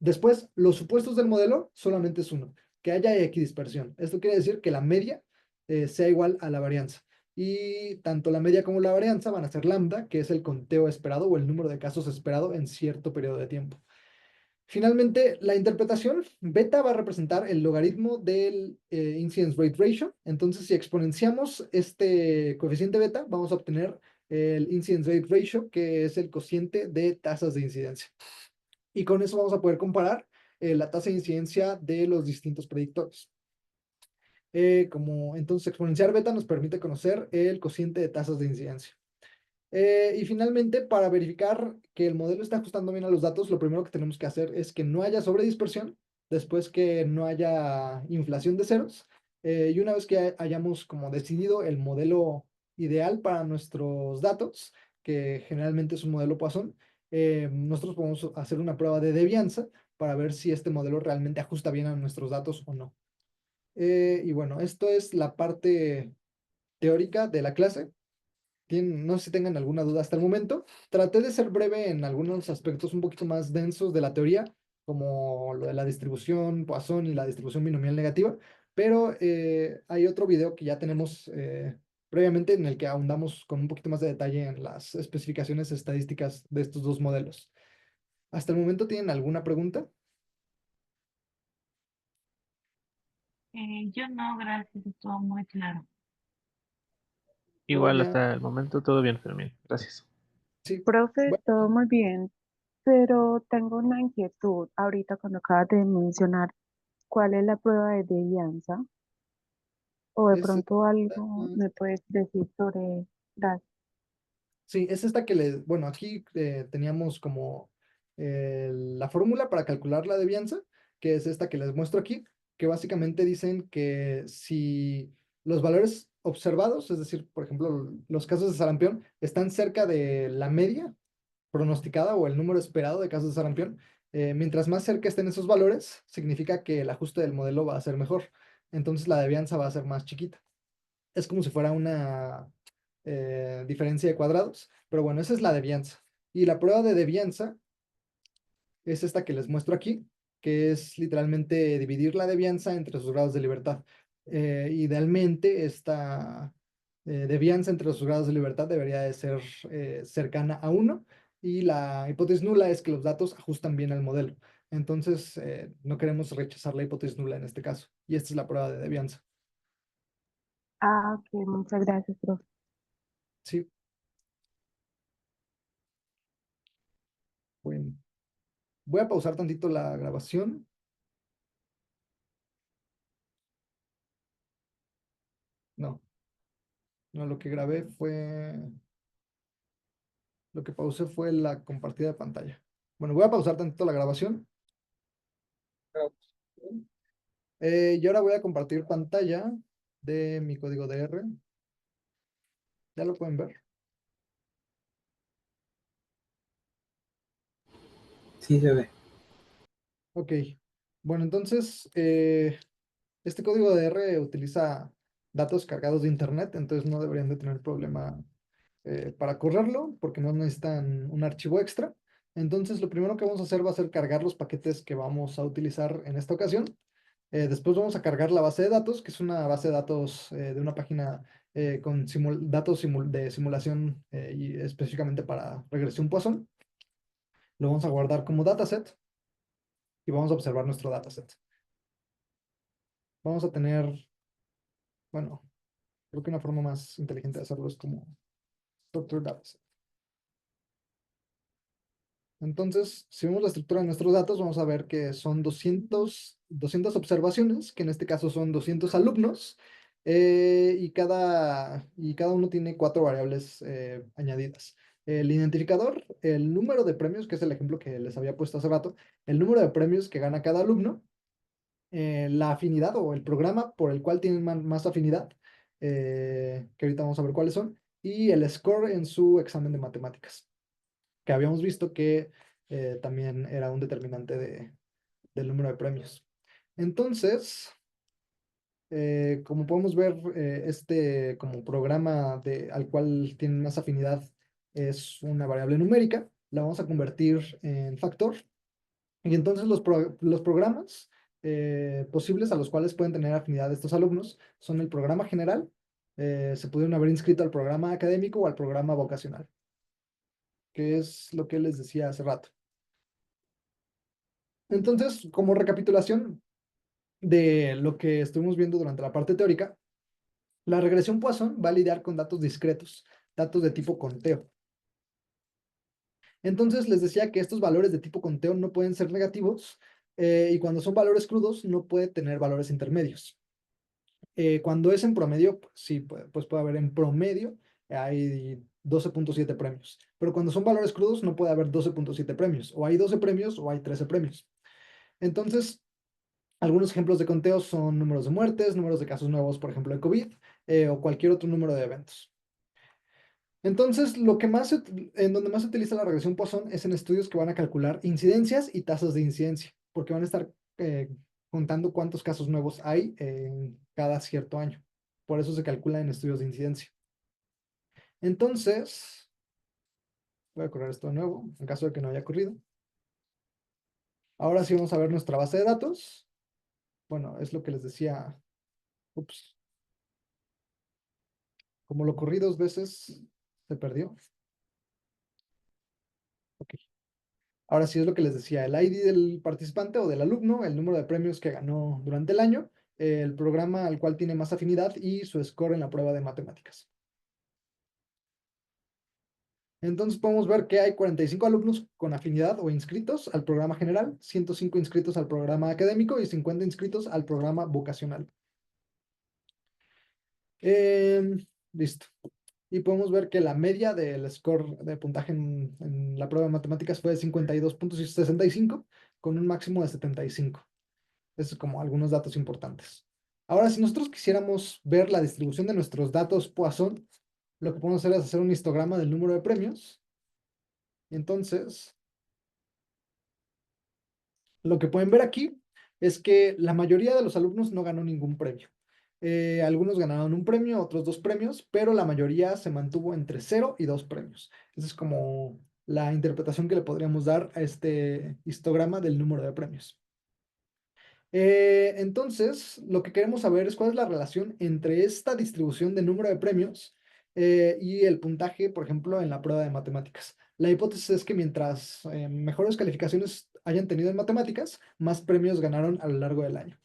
Después, los supuestos del modelo solamente es uno, que haya equidispersión. Esto quiere decir que la media sea igual a la varianza. Y tanto la media como la varianza van a ser lambda, que es el conteo esperado o el número de casos esperado en cierto periodo de tiempo. Finalmente, la interpretación beta va a representar el logaritmo del incidence rate ratio. Entonces, si exponenciamos este coeficiente beta, vamos a obtener el incidence rate ratio, que es el cociente de tasas de incidencia. Y con eso vamos a poder comparar la tasa de incidencia de los distintos predictores. Entonces, exponenciar beta nos permite conocer el cociente de tasas de incidencia. Y finalmente, para verificar que el modelo está ajustando bien a los datos, lo primero que tenemos que hacer es que no haya sobredispersión, después que no haya inflación de ceros, y una vez que hayamos como decidido el modelo ideal para nuestros datos, que generalmente es un modelo Poisson, nosotros podemos hacer una prueba de devianza para ver si este modelo realmente ajusta bien a nuestros datos o no. Y bueno, esto es la parte teórica de la clase. No sé si tengan alguna duda hasta el momento. Traté de ser breve en algunos aspectos un poquito más densos de la teoría, como lo de la distribución Poisson y la distribución binomial negativa, pero hay otro video que ya tenemos previamente en el que ahondamos con un poquito más de detalle en las especificaciones estadísticas de estos dos modelos. ¿Hasta el momento tienen alguna pregunta? Yo no, gracias, estuvo muy claro. O Igual ya, hasta el momento todo bien, Fermín. Gracias. sí. Profe, Bueno, todo muy bien, pero tengo una inquietud ahorita cuando acabas de mencionar cuál es la prueba de alianza o de es, pronto algo me puedes decir sobre las... sí, es esta que les, bueno, aquí teníamos como la fórmula para calcular la devianza, que es esta que les muestro aquí, que básicamente dicen que si los valores observados, es decir, por ejemplo, los casos de sarampión, están cerca de la media pronosticada o el número esperado de casos de sarampión, mientras más cerca estén esos valores, significa que el ajuste del modelo va a ser mejor. Entonces la devianza va a ser más chiquita. Es como si fuera una diferencia de cuadrados, pero bueno, esa es la devianza. Y la prueba de devianza es esta que les muestro aquí, que es literalmente dividir la devianza entre sus grados de libertad. Idealmente, esta devianza entre sus grados de libertad debería de ser cercana a uno y la hipótesis nula es que los datos ajustan bien al modelo. Entonces, no queremos rechazar la hipótesis nula en este caso. Y esta es la prueba de devianza. Ah, ok, muchas gracias, profe. Sí, bueno. Voy a pausar tantito la grabación. No, lo que grabé fue, lo que pausé fue la compartida de pantalla. Bueno, voy a pausar tantito la grabación. Y ahora voy a compartir pantalla de mi código DR. Ya lo pueden ver. Sí, se ve. Ok. Bueno, entonces, este código DR utiliza datos cargados de internet, entonces no deberían de tener problema para correrlo, porque no necesitan un archivo extra. Entonces, lo primero que vamos a hacer va a ser cargar los paquetes que vamos a utilizar en esta ocasión. Después vamos a cargar la base de datos, que es una base de datos de una página con datos de simulación y específicamente para regresión Poisson. Lo vamos a guardar como dataset y vamos a observar nuestro dataset. Vamos a tener, bueno, creo que una forma más inteligente de hacerlo es como structure dataset. Entonces, si vemos la estructura de nuestros datos, vamos a ver que son 200 observaciones, que en este caso son 200 alumnos, y cada uno tiene 4 variables añadidas. El identificador, el número de premios, que es el ejemplo que les había puesto hace rato, el número de premios que gana cada alumno, la afinidad o el programa por el cual tienen más afinidad, que ahorita vamos a ver cuáles son, y el score en su examen de matemáticas, que habíamos visto que también era un determinante del número de premios. Entonces, como podemos ver, este como programa al cual tienen más afinidad es una variable numérica, la vamos a convertir en factor, y entonces los programas posibles a los cuales pueden tener afinidad estos alumnos son el programa general, se pudieron haber inscrito al programa académico o al programa vocacional, que es lo que les decía hace rato. Entonces, como recapitulación de lo que estuvimos viendo durante la parte teórica, la regresión Poisson va a lidiar con datos discretos, datos de tipo conteo. Entonces les decía que estos valores de tipo conteo no pueden ser negativos, y cuando son valores crudos no puede tener valores intermedios. Cuando es en promedio, pues, sí, pues puede haber en promedio, hay 12.7 premios. Pero cuando son valores crudos no puede haber 12.7 premios. O hay 12 premios o hay 13 premios. Entonces, algunos ejemplos de conteo son números de muertes, números de casos nuevos, por ejemplo, de COVID, o cualquier otro número de eventos. Entonces, en donde más se utiliza la regresión Poisson es en estudios que van a calcular incidencias y tasas de incidencia, porque van a estar contando cuántos casos nuevos hay en cada cierto año. Por eso se calcula en estudios de incidencia. Entonces, voy a correr esto de nuevo, en caso de que no haya ocurrido. Ahora sí vamos a ver nuestra base de datos. Bueno, es lo que les decía. Ups. Como lo corrí 2 veces, se perdió. Ok. Ahora sí es lo que les decía, el ID del participante o del alumno, el número de premios que ganó durante el año, el programa al cual tiene más afinidad y su score en la prueba de matemáticas. Entonces podemos ver que hay 45 alumnos con afinidad o inscritos al programa general, 105 inscritos al programa académico y 50 inscritos al programa vocacional. Listo. Y podemos ver que la media del score de puntaje en la prueba de matemáticas fue de 52.65 con un máximo de 75. Eso es como algunos datos importantes. Ahora, si nosotros quisiéramos ver la distribución de nuestros datos Poisson, lo que podemos hacer es hacer un histograma del número de premios. Y entonces, lo que pueden ver aquí es que la mayoría de los alumnos no ganó ningún premio. Algunos ganaron un premio, otros 2 premios, pero la mayoría se mantuvo entre 0 y 2 premios. Esa es como la interpretación que le podríamos dar a este histograma del número de premios. Entonces, lo que queremos saber es cuál es la relación entre esta distribución de número de premios y el puntaje, por ejemplo, en la prueba de matemáticas. La hipótesis es que mientras mejores calificaciones hayan tenido en matemáticas, más premios ganaron a lo largo del año.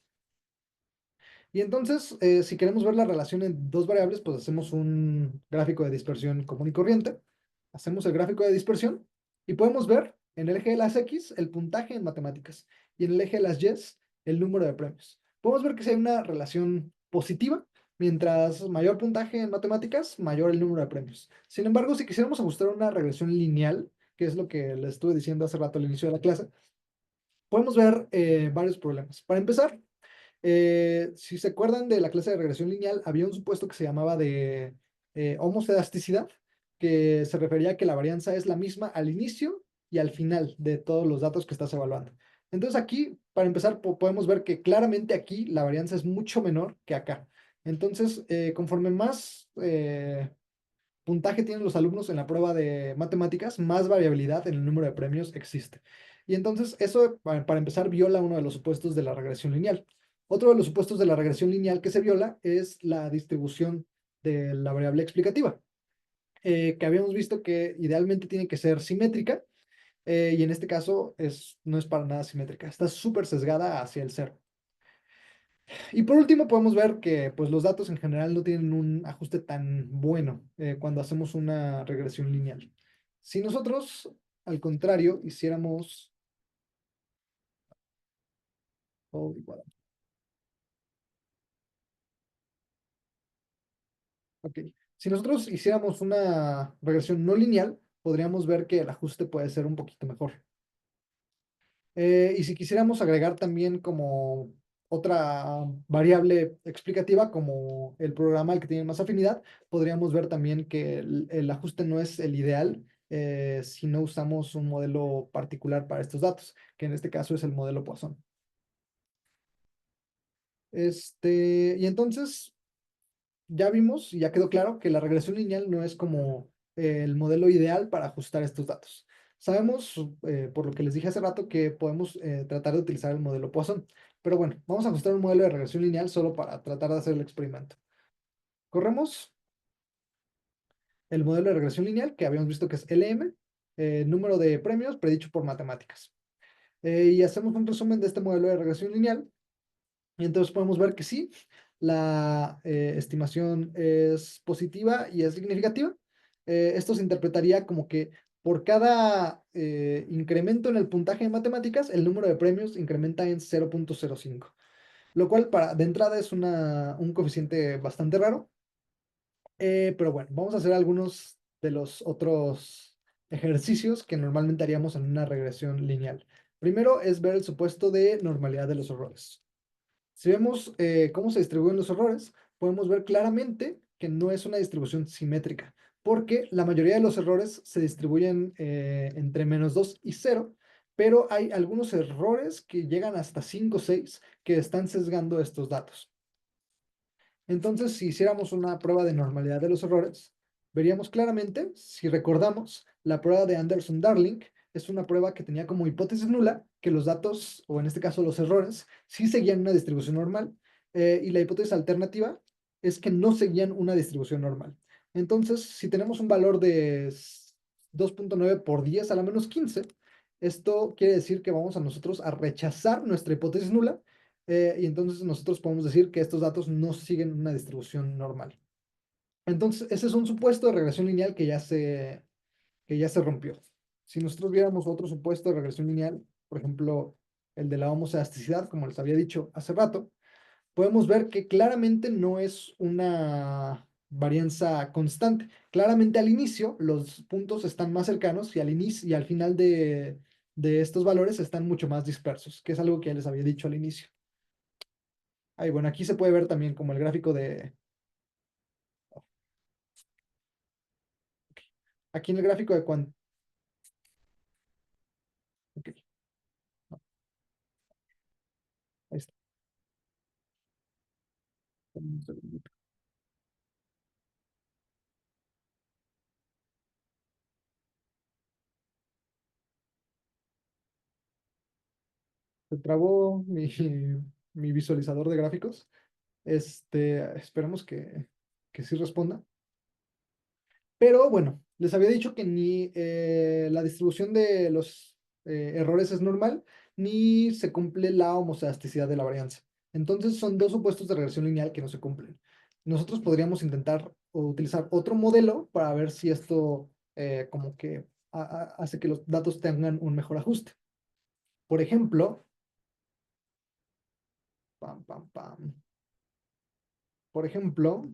Y entonces, si queremos ver la relación en dos variables, pues hacemos un gráfico de dispersión común y corriente. Hacemos el gráfico de dispersión y podemos ver en el eje de las X el puntaje en matemáticas y en el eje de las Y el número de premios. Podemos ver que si hay una relación positiva, Mientras mayor puntaje en matemáticas, mayor el número de premios. Sin embargo, si quisiéramos ajustar una regresión lineal, que es lo que les estuve diciendo hace rato al inicio de la clase, podemos ver varios problemas. Para empezar, si se acuerdan de la clase de regresión lineal, había un supuesto que se llamaba de homocedasticidad, que se refería a que la varianza es la misma al inicio y al final de todos los datos que estás evaluando. Entonces aquí, para empezar, podemos ver que claramente aquí la varianza es mucho menor que acá. Entonces, conforme más puntaje tienen los alumnos en la prueba de matemáticas, más variabilidad en el número de premios existe. Y entonces eso, para empezar, viola uno de los supuestos de la regresión lineal. Otro de los supuestos de la regresión lineal que se viola es la distribución de la variable explicativa, que habíamos visto que idealmente tiene que ser simétrica, y en este caso no es para nada simétrica, está súper sesgada hacia el cero. Y por último, podemos ver que pues, los datos en general no tienen un ajuste tan bueno cuando hacemos una regresión lineal. Si nosotros, al contrario, hiciéramos... oh, igual. Ok. Si nosotros hiciéramos una regresión no lineal, podríamos ver que el ajuste puede ser un poquito mejor. Y si quisiéramos agregar también como otra variable explicativa, como el programa al que tiene más afinidad, podríamos ver también que el ajuste no es el ideal si no usamos un modelo particular para estos datos, que en este caso es el modelo Poisson. Y entonces ya vimos y ya quedó claro que la regresión lineal no es como el modelo ideal para ajustar estos datos. Sabemos, por lo que les dije hace rato, que podemos tratar de utilizar el modelo Poisson. Pero bueno, vamos a ajustar un modelo de regresión lineal solo para tratar de hacer el experimento. Corremos el modelo de regresión lineal, que habíamos visto que es LM, número de premios predicho por matemáticas. Y hacemos un resumen de este modelo de regresión lineal. Y entonces podemos ver que sí, la estimación es positiva y es significativa. Esto se interpretaría como que por cada incremento en el puntaje de matemáticas, el número de premios incrementa en 0.05, lo cual de entrada es un coeficiente bastante raro. Pero bueno, vamos a hacer algunos de los otros ejercicios que normalmente haríamos en una regresión lineal. Primero es ver el supuesto de normalidad de los errores. Si vemos cómo se distribuyen los errores, podemos ver claramente que no es una distribución simétrica, porque la mayoría de los errores se distribuyen entre -2 y 0, pero hay algunos errores que llegan hasta 5 o 6 que están sesgando estos datos. Entonces, si hiciéramos una prueba de normalidad de los errores, veríamos claramente, si recordamos, la prueba de Anderson-Darling es una prueba que tenía como hipótesis nula que los datos, o en este caso los errores, sí seguían una distribución normal, y la hipótesis alternativa es que no seguían una distribución normal. Entonces, si tenemos un valor de 2.9 por 10 a la menos 15, esto quiere decir que vamos a nosotros a rechazar nuestra hipótesis nula, y entonces nosotros podemos decir que estos datos no siguen una distribución normal. Entonces, ese es un supuesto de regresión lineal que ya se rompió. Si nosotros viéramos otro supuesto de regresión lineal, por ejemplo, el de la homocedasticidad, como les había dicho hace rato, podemos ver que claramente no es una varianza constante. Claramente al inicio los puntos están más cercanos y al inicio y al final de estos valores están mucho más dispersos, que es algo que ya les había dicho al inicio. Ahí, bueno, aquí se puede ver también como el gráfico de... Aquí en el gráfico de cuánto... Ok, no, ahí está. Un segundito. Se trabó mi visualizador de gráficos. Esperemos que sí responda. Pero bueno, les había dicho que ni la distribución de los errores es normal, ni se cumple la homocedasticidad de la varianza. Entonces son dos supuestos de regresión lineal que no se cumplen. Nosotros podríamos intentar utilizar otro modelo para ver si esto como que hace que los datos tengan un mejor ajuste. Por ejemplo, pam, pam, pam. por ejemplo,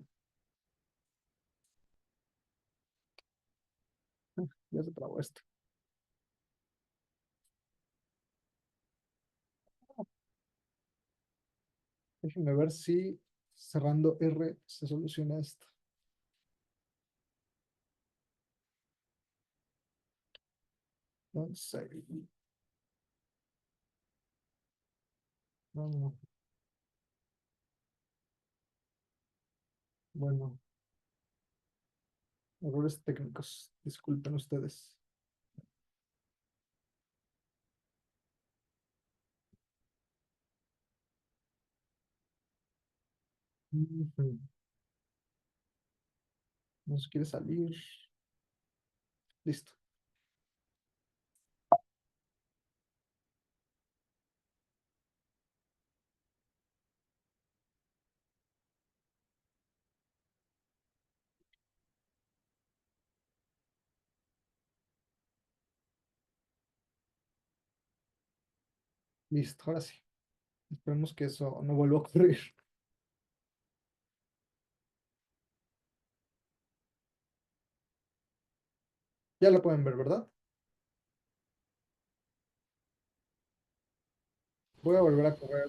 ya se trabó esto. Déjenme ver si cerrando R se soluciona esto. Entonces, no, bueno, errores técnicos, disculpen ustedes. Ujú. No se quiere salir. Listo. Listo, ahora sí. Esperemos que eso no vuelva a ocurrir. Ya lo pueden ver, ¿verdad? Voy a volver a correr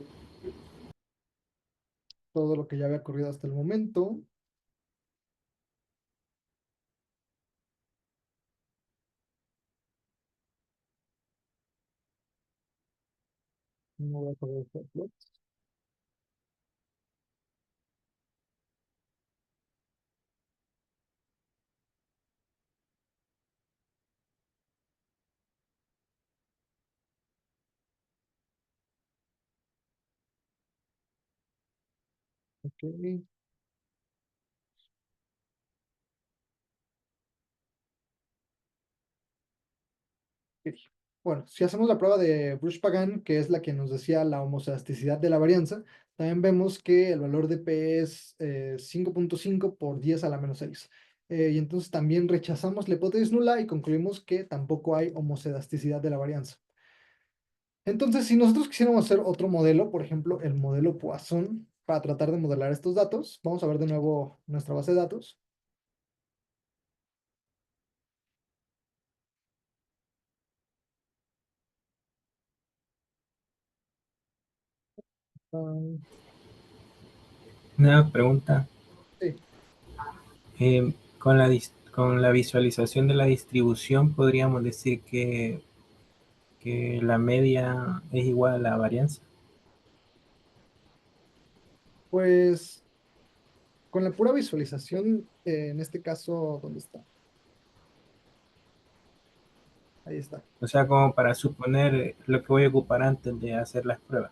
todo lo que ya había corrido hasta el momento. No voy a correr este upload. Ok. Ok. Bueno, si hacemos la prueba de Bruch-Pagan, que es la que nos decía la homoelasticidad de la varianza, también vemos que el valor de P es 5.5 por 10 a la menos 6. Y entonces también rechazamos la hipótesis nula y concluimos que tampoco hay homoelasticidad de la varianza. Entonces, si nosotros quisiéramos hacer otro modelo, por ejemplo, el modelo Poisson, para tratar de modelar estos datos, vamos a ver de nuevo nuestra base de datos. Ah, Una pregunta. sí, Con la visualización de la distribución, podríamos decir que la media es igual a la varianza. pues con la pura visualización, en este caso, ¿dónde está? Ahí está. O sea, como para suponer lo que voy a ocupar antes de hacer las pruebas.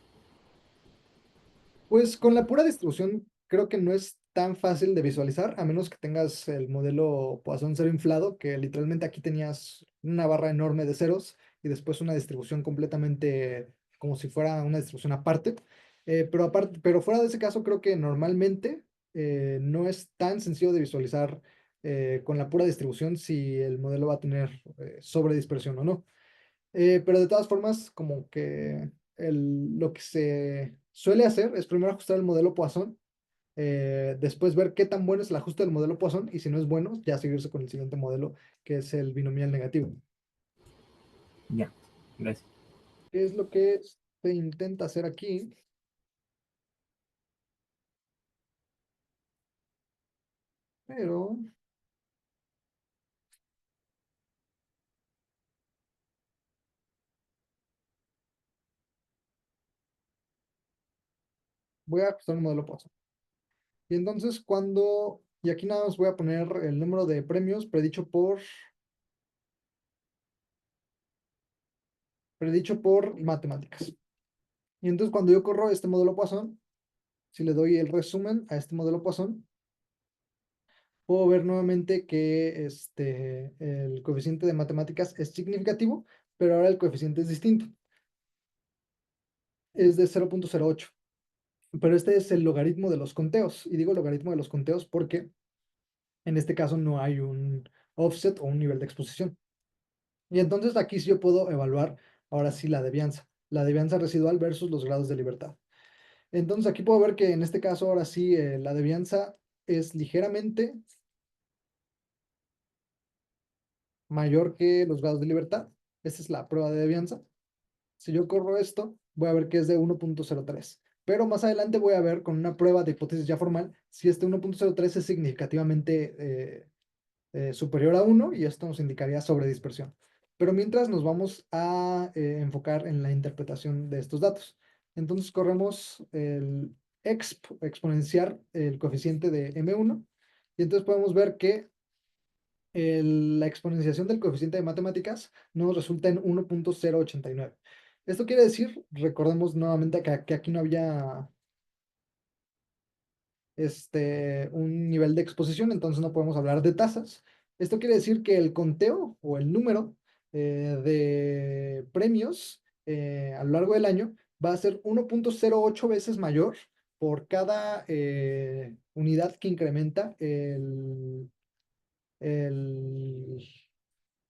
Pues con la pura distribución creo que no es tan fácil de visualizar, a menos que tengas el modelo Poisson cero inflado, que literalmente aquí tenías una barra enorme de ceros y después una distribución completamente como si fuera una distribución aparte. Pero aparte, pero fuera de ese caso, creo que normalmente no es tan sencillo de visualizar con la pura distribución si el modelo va a tener sobredispersión o no. Pero de todas formas, como que lo que se suele hacer es primero ajustar el modelo Poisson, después ver qué tan bueno es el ajuste del modelo Poisson y si no es bueno, ya seguirse con el siguiente modelo, que es el binomial negativo. Ya, gracias. ¿Qué es lo que se intenta hacer aquí? Pero voy a ajustar el modelo Poisson. Y entonces y aquí nada más voy a poner el número de premios predicho por matemáticas. Y entonces cuando yo corro este modelo Poisson, si le doy el resumen a este modelo Poisson, puedo ver nuevamente que el coeficiente de matemáticas es significativo, pero ahora el coeficiente es distinto. Es de 0.08. Pero este es el logaritmo de los conteos. Y digo logaritmo de los conteos porque en este caso no hay un offset o un nivel de exposición. Y entonces aquí sí yo puedo evaluar ahora sí la devianza residual versus los grados de libertad. Entonces aquí puedo ver que en este caso ahora sí la devianza es ligeramente mayor que los grados de libertad. Esta es la prueba de devianza. Si yo corro esto, voy a ver que es de 1.03. Pero más adelante voy a ver con una prueba de hipótesis ya formal si este 1.03 es significativamente superior a 1 y esto nos indicaría sobredispersión. Pero mientras nos vamos a enfocar en la interpretación de estos datos. Entonces corremos el exponenciar el coeficiente de M1 y entonces podemos ver que la exponenciación del coeficiente de matemáticas nos resulta en 1.089. Esto quiere decir, recordemos nuevamente que aquí no había un nivel de exposición, entonces no podemos hablar de tasas. Esto quiere decir que el conteo o el número de premios a lo largo del año va a ser 1.08 veces mayor por cada unidad que incrementa el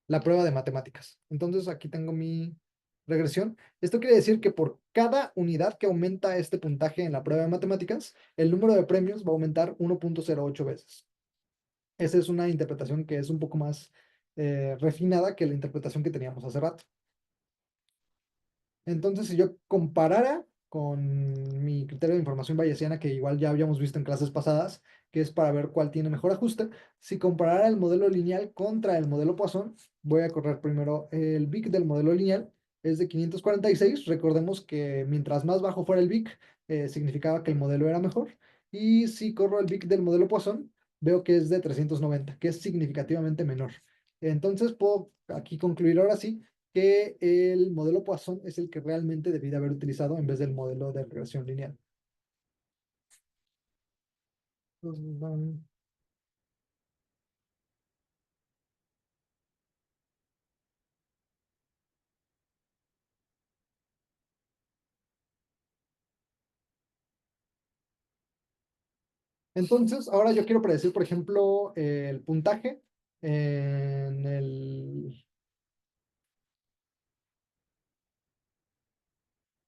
la prueba de matemáticas. Entonces aquí tengo mi regresión. Esto quiere decir que por cada unidad que aumenta este puntaje en la prueba de matemáticas, el número de premios va a aumentar 1.08 veces. Esa es una interpretación que es un poco más refinada que la interpretación que teníamos hace rato. Entonces, si yo comparara con mi criterio de información bayesiana, que igual ya habíamos visto en clases pasadas, que es para ver cuál tiene mejor ajuste, si comparara el modelo lineal contra el modelo Poisson, voy a correr primero el BIC del modelo lineal, es de 546. Recordemos que mientras más bajo fuera el BIC, significaba que el modelo era mejor. Y si corro el BIC del modelo Poisson, veo que es de 390, que es significativamente menor. Entonces, puedo aquí concluir ahora sí que el modelo Poisson es el que realmente debí de haber utilizado en vez del modelo de regresión lineal. Entonces, ahora yo quiero predecir, por ejemplo, el puntaje en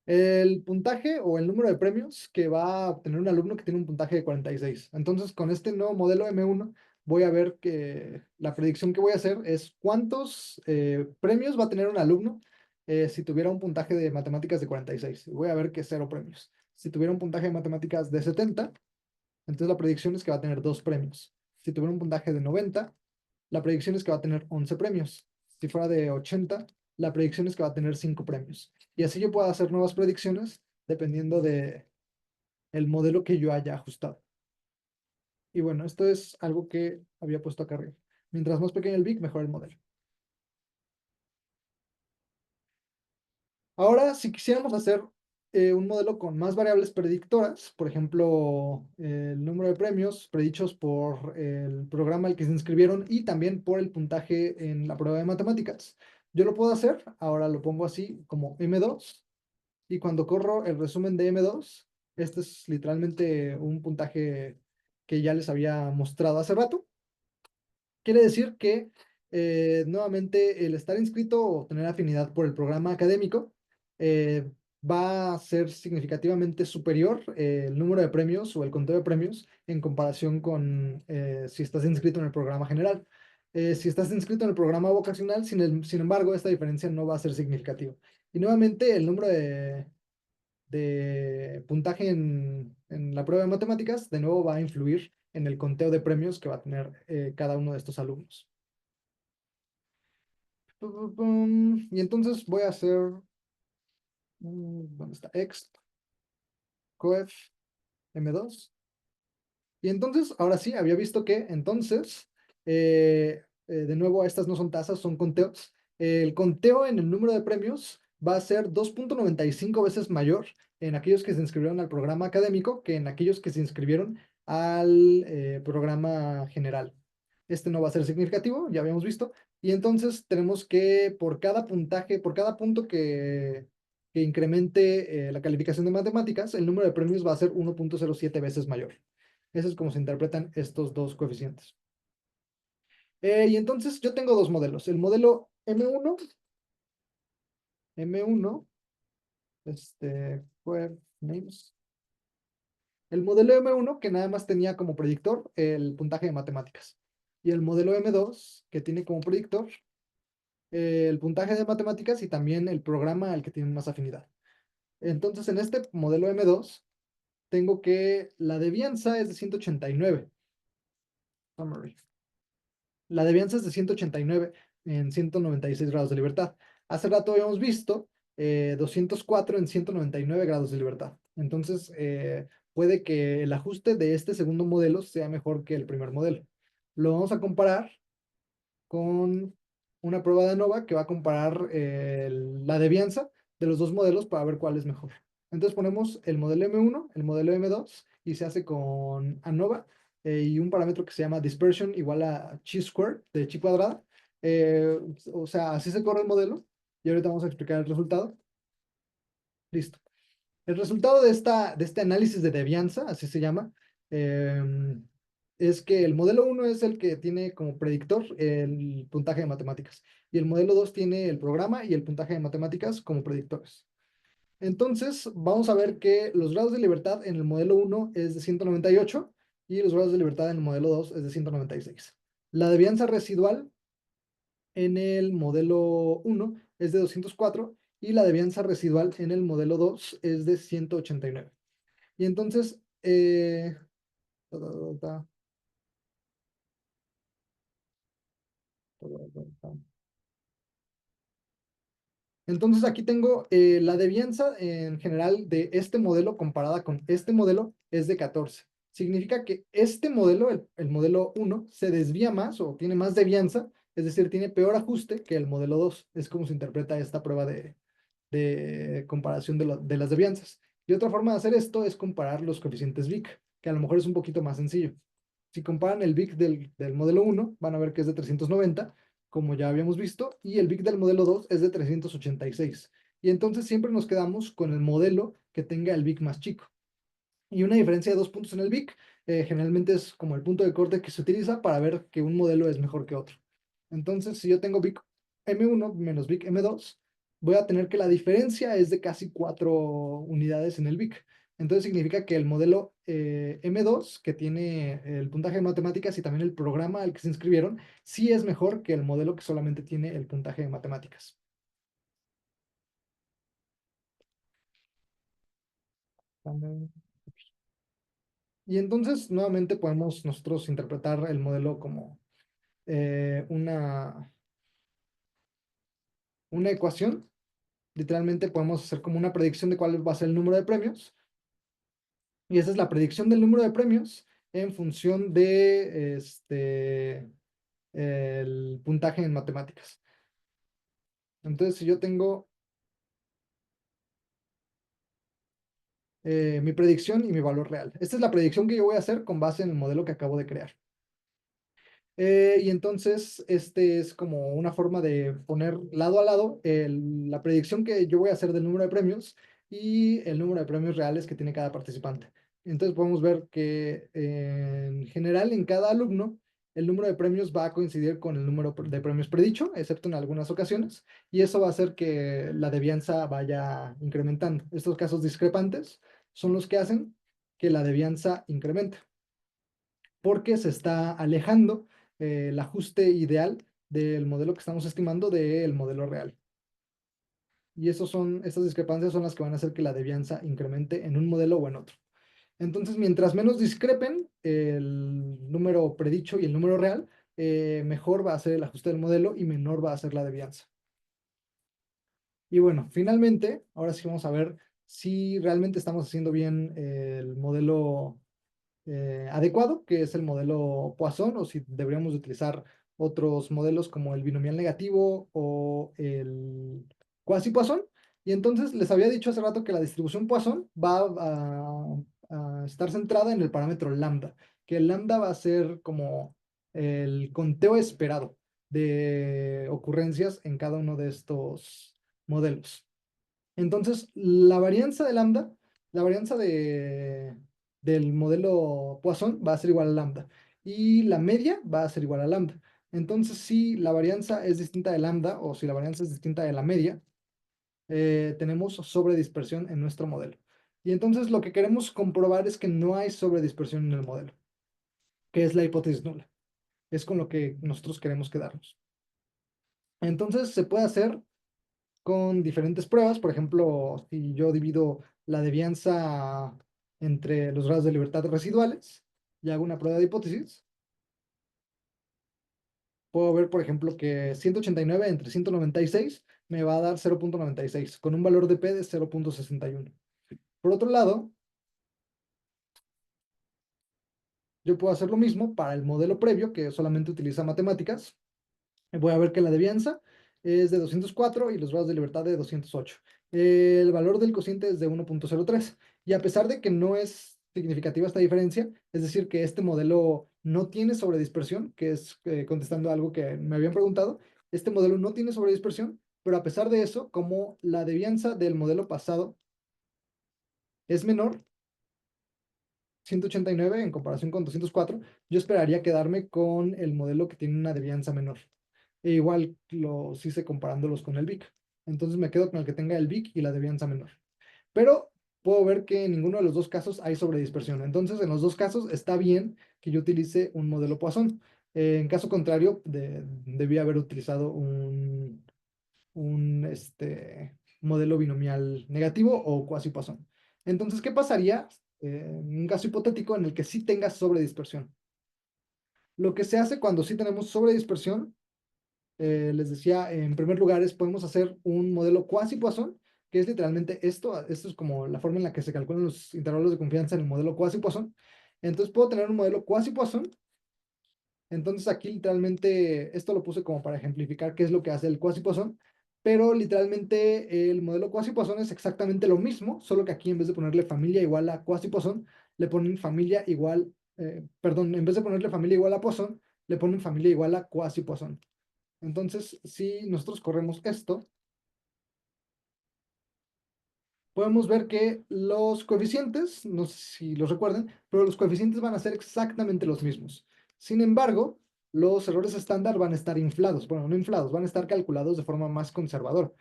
el puntaje o el número de premios que va a obtener un alumno que tiene un puntaje de 46. Entonces, con este nuevo modelo M1, voy a ver que la predicción que voy a hacer es cuántos premios va a tener un alumno si tuviera un puntaje de matemáticas de 46. Voy a ver que 0 premios. Si tuviera un puntaje de matemáticas de 70, entonces la predicción es que va a tener 2 premios. Si tuviera un puntaje de 90, la predicción es que va a tener 11 premios. Si fuera de 80, la predicción es que va a tener 5 premios. Y así yo puedo hacer nuevas predicciones dependiendo de el modelo que yo haya ajustado. Y bueno, esto es algo que había puesto acá arriba. Mientras más pequeño el BIC, mejor el modelo. Ahora, si quisiéramos hacer un modelo con más variables predictoras, por ejemplo, el número de premios predichos por el programa al que se inscribieron y también por el puntaje en la prueba de matemáticas, yo lo puedo hacer. Ahora lo pongo así como M2 y cuando corro el resumen de M2, este es literalmente un puntaje que ya les había mostrado hace rato. Quiere decir que nuevamente el estar inscrito o tener afinidad por el programa académico va a ser significativamente superior el número de premios o el conteo de premios en comparación con si estás inscrito en el programa general. Si estás inscrito en el programa vocacional, sin embargo, esta diferencia no va a ser significativa. Y nuevamente el número de puntaje en la prueba de matemáticas, de nuevo va a influir en el conteo de premios que va a tener cada uno de estos alumnos. Y entonces voy a hacer, ¿dónde está? Ext, coef, M2. Y entonces, ahora sí, había visto que entonces, de nuevo, estas no son tasas, son conteos. El conteo en el número de premios va a ser 2.95 veces mayor en aquellos que se inscribieron al programa académico que en aquellos que se inscribieron al programa general. Este no va a ser significativo, ya habíamos visto. Y entonces tenemos que por cada puntaje, por cada punto que incremente la calificación de matemáticas, el número de premios va a ser 1.07 veces mayor. Eso es como se interpretan estos dos coeficientes. Y entonces yo tengo dos modelos. El modelo M1, web names, El modelo M1 que nada más tenía como predictor el puntaje de matemáticas. Y el modelo M2 que tiene como predictor el puntaje de matemáticas y también el programa al que tiene más afinidad. Entonces, en este modelo M2, tengo que la devianza es de 189. Summary. La devianza es de 189 en 196 grados de libertad. Hace rato habíamos visto 204 en 199 grados de libertad. Entonces, puede que el ajuste de este segundo modelo sea mejor que el primer modelo. Lo vamos a comparar con una prueba de ANOVA que va a comparar la devianza de los dos modelos para ver cuál es mejor. Entonces ponemos el modelo M1, el modelo M2 y se hace con ANOVA y un parámetro que se llama dispersion igual a chi-square de chi cuadrada. O sea, así se corre el modelo y ahorita vamos a explicar el resultado. Listo. El resultado de este análisis de devianza, así se llama, es que el modelo 1 es el que tiene como predictor el puntaje de matemáticas y el modelo 2 tiene el programa y el puntaje de matemáticas como predictores. Entonces, vamos a ver que los grados de libertad en el modelo 1 es de 198 y los grados de libertad en el modelo 2 es de 196. La devianza residual en el modelo 1 es de 204 y la devianza residual en el modelo 2 es de 189. Y entonces, ta, ta, ta, ta, ta. Entonces aquí tengo la devianza en general de este modelo comparada con este modelo es de 14. Significa que este modelo, el modelo 1, se desvía más o tiene más devianza, es decir, tiene peor ajuste que el modelo 2. Es como se interpreta esta prueba de comparación de las devianzas. Y otra forma de hacer esto es comparar los coeficientes Vic, que a lo mejor es un poquito más sencillo. Si comparan el Vic del modelo 1, van a ver que es de 390, como ya habíamos visto, y el Vic del modelo 2 es de 386. Y entonces siempre nos quedamos con el modelo que tenga el Vic más chico. Y una diferencia de 2 puntos en el Vic generalmente es como el punto de corte que se utiliza para ver que un modelo es mejor que otro. Entonces, si yo tengo Vic M1 menos Vic M2, voy a tener que la diferencia es de casi 4 unidades en el Vic. Entonces significa que el modelo M2, que tiene el puntaje de matemáticas y también el programa al que se inscribieron, sí es mejor que el modelo que solamente tiene el puntaje de matemáticas. Y entonces, nuevamente, podemos nosotros interpretar el modelo como una ecuación. Literalmente podemos hacer como una predicción de cuál va a ser el número de premios. Y esa es la predicción del número de premios en función de el puntaje en matemáticas. Entonces, si yo tengo mi predicción y mi valor real. Esta es la predicción que yo voy a hacer con base en el modelo que acabo de crear. Y entonces, este es como una forma de poner lado a lado la predicción que yo voy a hacer del número de premios y el número de premios reales que tiene cada participante. Entonces podemos ver que en general en cada alumno el número de premios va a coincidir con el número de premios predicho, excepto en algunas ocasiones, y eso va a hacer que la devianza vaya incrementando. Estos casos discrepantes son los que hacen que la devianza incremente, porque se está alejando el ajuste ideal del modelo que estamos estimando del modelo real. Y estas discrepancias son las que van a hacer que la devianza incremente en un modelo o en otro. Entonces, mientras menos discrepen el número predicho y el número real, mejor va a ser el ajuste del modelo y menor va a ser la devianza. Y bueno, finalmente, ahora sí vamos a ver si realmente estamos haciendo bien el modelo adecuado, que es el modelo Poisson, o si deberíamos utilizar otros modelos como el binomial negativo o el quasi-Poisson. Y entonces les había dicho hace rato que la distribución Poisson va a estar centrada en el parámetro lambda, que el lambda va a ser como el conteo esperado de ocurrencias en cada uno de estos modelos. Entonces, la varianza de lambda, la varianza del modelo Poisson va a ser igual a lambda y la media va a ser igual a lambda. Entonces, si la varianza es distinta de lambda o si la varianza es distinta de la media, tenemos sobredispersión en nuestro modelo. Y entonces lo que queremos comprobar es que no hay sobredispersión en el modelo, que es la hipótesis nula. Es con lo que nosotros queremos quedarnos. Entonces se puede hacer con diferentes pruebas. Por ejemplo, si yo divido la devianza entre los grados de libertad residuales y hago una prueba de hipótesis, puedo ver, por ejemplo, que 189 entre 196 me va a dar 0.96, con un valor de P de 0.61. Por otro lado, yo puedo hacer lo mismo para el modelo previo, que solamente utiliza matemáticas. Voy a ver que la devianza es de 204 y los grados de libertad de 208. El valor del cociente es de 1.03. Y a pesar de que no es significativa esta diferencia, es decir, que este modelo no tiene sobredispersión, que es contestando algo que me habían preguntado, este modelo no tiene sobredispersión, pero a pesar de eso, como la devianza del modelo pasado es menor, 189 en comparación con 204, yo esperaría quedarme con el modelo que tiene una devianza menor. E igual los hice comparándolos con el VIC. Entonces me quedo con el que tenga el VIC y la devianza menor. Pero puedo ver que en ninguno de los dos casos hay sobredispersión. Entonces, en los dos casos está bien que yo utilice un modelo Poisson. En caso contrario, debía haber utilizado un modelo binomial negativo o cuasi Poisson. Entonces, ¿qué pasaría en un caso hipotético en el que sí tenga sobredispersión? Lo que se hace cuando sí tenemos sobredispersión, les decía, en primer lugar, podemos hacer un modelo quasi-Poisson, que es literalmente esto. Esto es como la forma en la que se calculan los intervalos de confianza en el modelo quasi-Poisson. Entonces puedo tener un modelo quasi-Poisson. Entonces aquí literalmente, esto lo puse como para ejemplificar qué es lo que hace el quasi-Poisson, pero literalmente el modelo quasi-Poisson es exactamente lo mismo, solo que aquí en vez de ponerle familia igual a quasi-Poisson, le ponen familia igual, perdón, en vez de ponerle familia igual a Poisson, le ponen familia igual a quasi-Poisson. Entonces, si nosotros corremos esto, podemos ver que los coeficientes, no sé si los recuerden, pero los coeficientes van a ser exactamente los mismos. Sin embargo, los errores estándar van a estar inflados. Bueno, no inflados, van a estar calculados de forma más conservadora,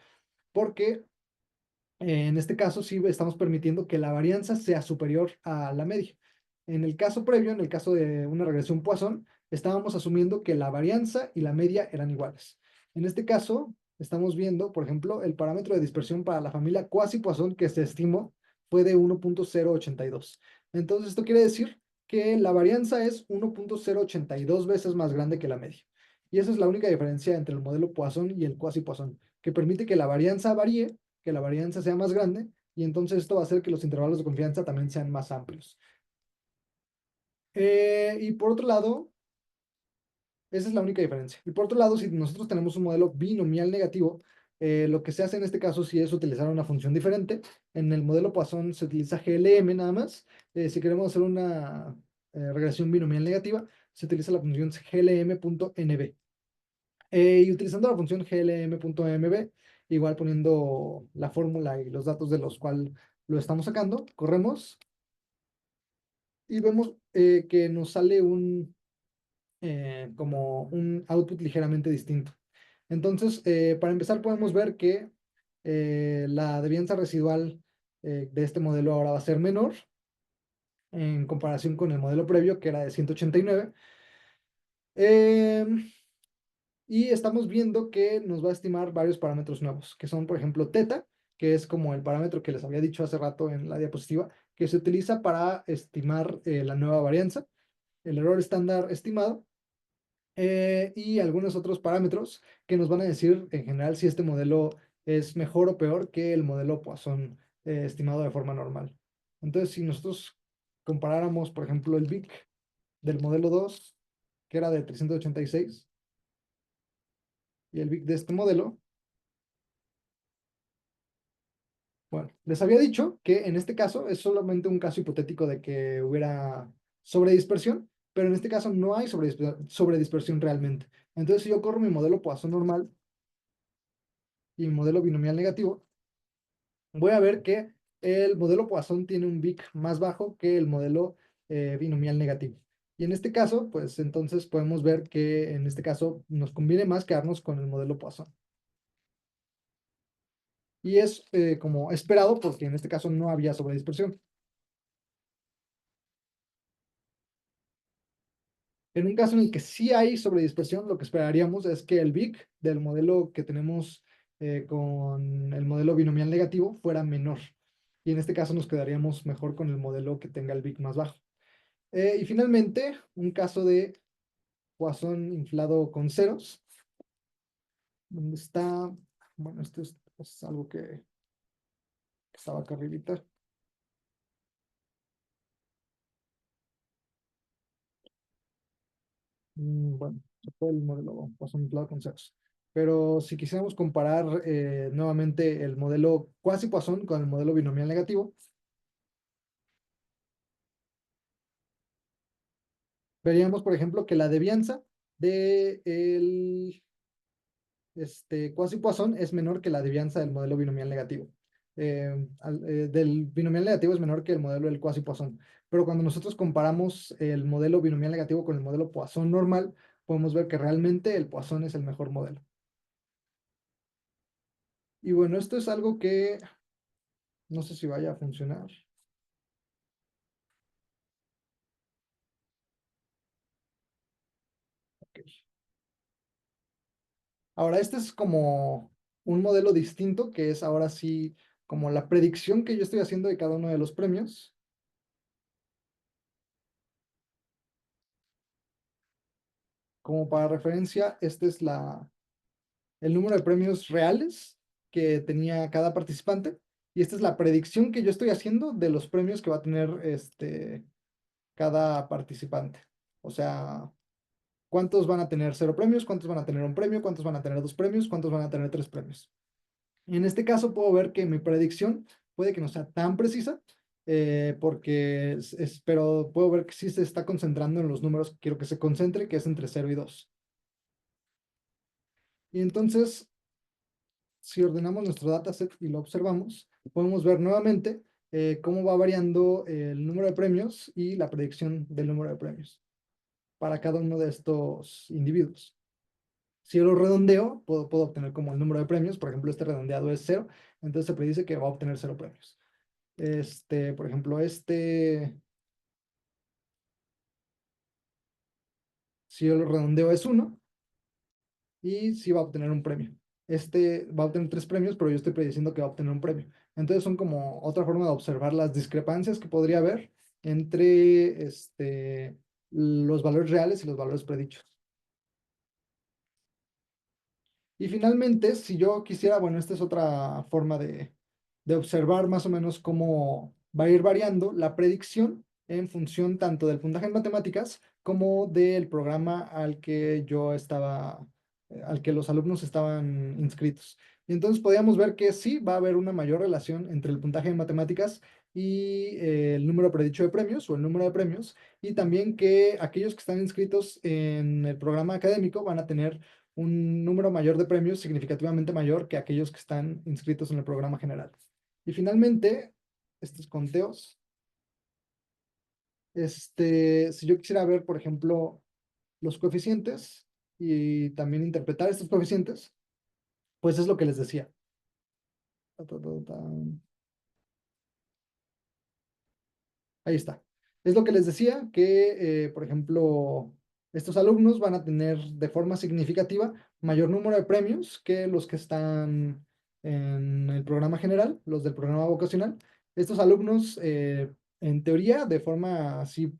porque en este caso sí estamos permitiendo que la varianza sea superior a la media. En el caso previo, en el caso de una regresión Poisson, estábamos asumiendo que la varianza y la media eran iguales. En este caso, estamos viendo, por ejemplo, el parámetro de dispersión para la familia quasi-Poisson que se estimó fue de 1.082. Entonces, esto quiere decir que la varianza es 1.082 veces más grande que la media. Y esa es la única diferencia entre el modelo Poisson y el quasi-Poisson, que permite que la varianza varíe, que la varianza sea más grande, y entonces esto va a hacer que los intervalos de confianza también sean más amplios. Y por otro lado, esa es la única diferencia. Y por otro lado, si nosotros tenemos un modelo binomial negativo, lo que se hace en este caso sí es utilizar una función diferente. En el modelo Poisson se utiliza GLM nada más. Si queremos hacer una regresión binomial negativa, se utiliza la función glm.nb. Y utilizando la función glm.mb, igual poniendo la fórmula y los datos de los cuales lo estamos sacando, corremos y vemos que nos sale como un output ligeramente distinto. Entonces, para empezar, podemos ver que la devianza residual de este modelo ahora va a ser menor en comparación con el modelo previo, que era de 189. Y estamos viendo que nos va a estimar varios parámetros nuevos, que son, por ejemplo, teta, que es como el parámetro que les había dicho hace rato en la diapositiva, que se utiliza para estimar la nueva varianza, el error estándar estimado, y algunos otros parámetros que nos van a decir en general si este modelo es mejor o peor que el modelo Poisson estimado de forma normal. Entonces, si nosotros comparáramos, por ejemplo, el VIC del modelo 2, que era de 386, y el VIC de este modelo, bueno, les había dicho que en este caso es solamente un caso hipotético de que hubiera sobredispersión, pero en este caso no hay sobredispersión realmente. Entonces, si yo corro mi modelo Poisson normal y mi modelo binomial negativo, voy a ver que el modelo Poisson tiene un VIC más bajo que el modelo binomial negativo. Y en este caso, pues entonces podemos ver que en este caso nos conviene más quedarnos con el modelo Poisson. Y es como esperado porque en este caso no había sobredispersión. En un caso en el que sí hay sobredispersión, lo que esperaríamos es que el BIC del modelo que tenemos con el modelo binomial negativo fuera menor. Y en este caso nos quedaríamos mejor con el modelo que tenga el BIC más bajo. Y finalmente, un caso de Poisson inflado con ceros, donde está, bueno, esto es algo que estaba acá arribita. Bueno, se fue el modelo Poisson inflado con ceros. Pero si quisiéramos comparar nuevamente el modelo quasi-Poisson con el modelo binomial negativo, veríamos, por ejemplo, que la devianza de el quasi-Poisson es menor que la devianza del modelo binomial negativo. Del binomial negativo es menor que el modelo del quasi-Poisson. Pero cuando nosotros comparamos el modelo binomial negativo con el modelo Poisson normal, podemos ver que realmente el Poisson es el mejor modelo. Y bueno, esto es algo que no sé si vaya a funcionar. Ok. Ahora, este es como un modelo distinto, que es ahora sí como la predicción que yo estoy haciendo de cada uno de los premios. Como para referencia, este es el número de premios reales que tenía cada participante. Y esta es la predicción que yo estoy haciendo de los premios que va a tener cada participante. O sea, cuántos van a tener 0 premios, cuántos van a tener un premio, cuántos van a tener 2 premios, cuántos van a tener 3 premios. En este caso puedo ver que mi predicción puede que no sea tan precisa, porque pero puedo ver que sí se está concentrando en los números que quiero que se concentre, que es entre 0 y 2. Y entonces, si ordenamos nuestro dataset y lo observamos, podemos ver nuevamente cómo va variando el número de premios y la predicción del número de premios para cada uno de estos individuos. Si yo lo redondeo, puedo obtener como el número de premios. Por ejemplo, este redondeado es 0, entonces se predice que va a obtener 0 premios. Por ejemplo, si yo lo redondeo es 1 y sí va a obtener un premio. Este va a obtener 3 premios, pero yo estoy prediciendo que va a obtener un premio. Entonces son como otra forma de observar las discrepancias que podría haber entre los valores reales y los valores predichos. Y finalmente, si yo quisiera, bueno, esta es otra forma de observar más o menos cómo va a ir variando la predicción en función tanto del puntaje en matemáticas como del programa al que los alumnos estaban inscritos. Y entonces podíamos ver que sí va a haber una mayor relación entre el puntaje en matemáticas y el número predicho de premios o el número de premios, y también que aquellos que están inscritos en el programa académico van a tener un número mayor de premios, significativamente mayor que aquellos que están inscritos en el programa general. Y finalmente, estos conteos, si yo quisiera ver, por ejemplo, los coeficientes y también interpretar estos coeficientes, pues es lo que les decía. Ahí está. Es lo que les decía, que, por ejemplo, estos alumnos van a tener de forma significativa mayor número de premios que los que están en el programa general, los del programa vocacional. Estos alumnos, en teoría, de forma así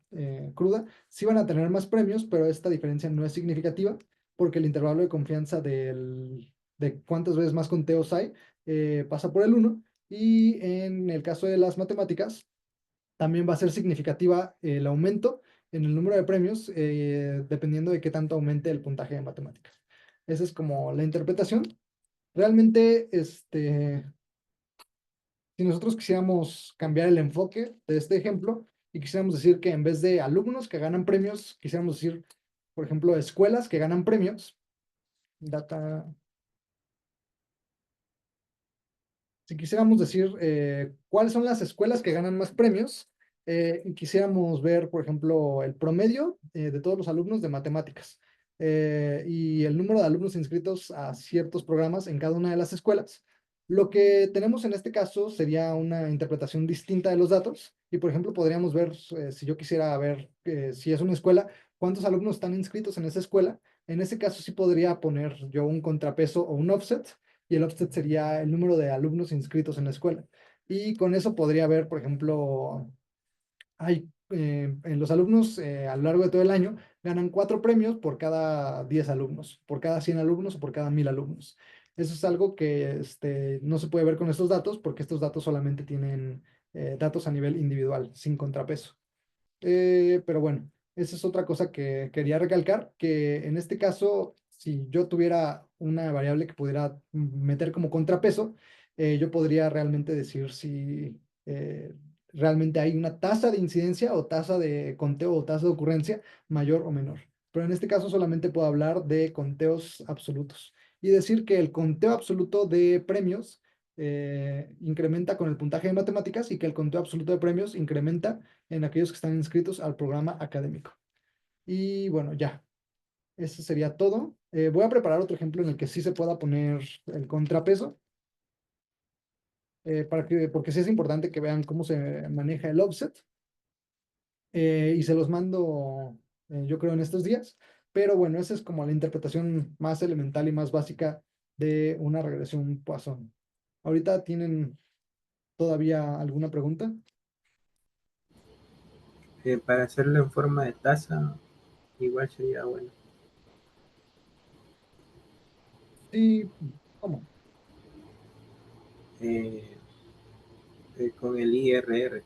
cruda, sí van a tener más premios, pero esta diferencia no es significativa porque el intervalo de confianza de cuántas veces más conteos hay pasa por el 1. Y en el caso de las matemáticas, también va a ser significativa el aumento en el número de premios, dependiendo de qué tanto aumente el puntaje de matemáticas. Esa es como la interpretación. Realmente, si nosotros quisiéramos cambiar el enfoque de este ejemplo y quisiéramos decir que en vez de alumnos que ganan premios, quisiéramos decir, por ejemplo, escuelas que ganan premios, data. Si quisiéramos decir cuáles son las escuelas que ganan más premios, y quisiéramos ver, por ejemplo, el promedio de todos los alumnos de matemáticas y el número de alumnos inscritos a ciertos programas en cada una de las escuelas, Lo que tenemos en este caso sería una interpretación distinta de los datos y, por ejemplo, podríamos ver, si yo quisiera ver si es una escuela, cuántos alumnos están inscritos en esa escuela. En ese caso sí podría poner yo un contrapeso o un offset y el offset sería el número de alumnos inscritos en la escuela. Y con eso podría ver, por ejemplo, en los alumnos a lo largo de todo el año ganan 4 premios por cada 10 alumnos, por cada 100 alumnos o por cada 1000 alumnos. Eso es algo que no se puede ver con estos datos porque estos datos solamente tienen datos a nivel individual, sin contrapeso. Pero bueno, esa es otra cosa que quería recalcar, que en este caso, si yo tuviera una variable que pudiera meter como contrapeso, yo podría realmente decir si realmente hay una tasa de incidencia o tasa de conteo o tasa de ocurrencia mayor o menor. Pero en este caso solamente puedo hablar de conteos absolutos y decir que el conteo absoluto de premios incrementa con el puntaje de matemáticas y que el conteo absoluto de premios incrementa en aquellos que están inscritos al programa académico. Y bueno, ya, eso sería todo. Voy a preparar otro ejemplo en el que sí se pueda poner el contrapeso, porque sí es importante que vean cómo se maneja el offset. Y se los mando, yo creo, en estos días. Pero bueno, esa es como la interpretación más elemental y más básica de una regresión Poisson. ¿Ahorita tienen todavía alguna pregunta? Para hacerlo en forma de taza, igual sería bueno. Sí, ¿cómo? Eh, con el IRR,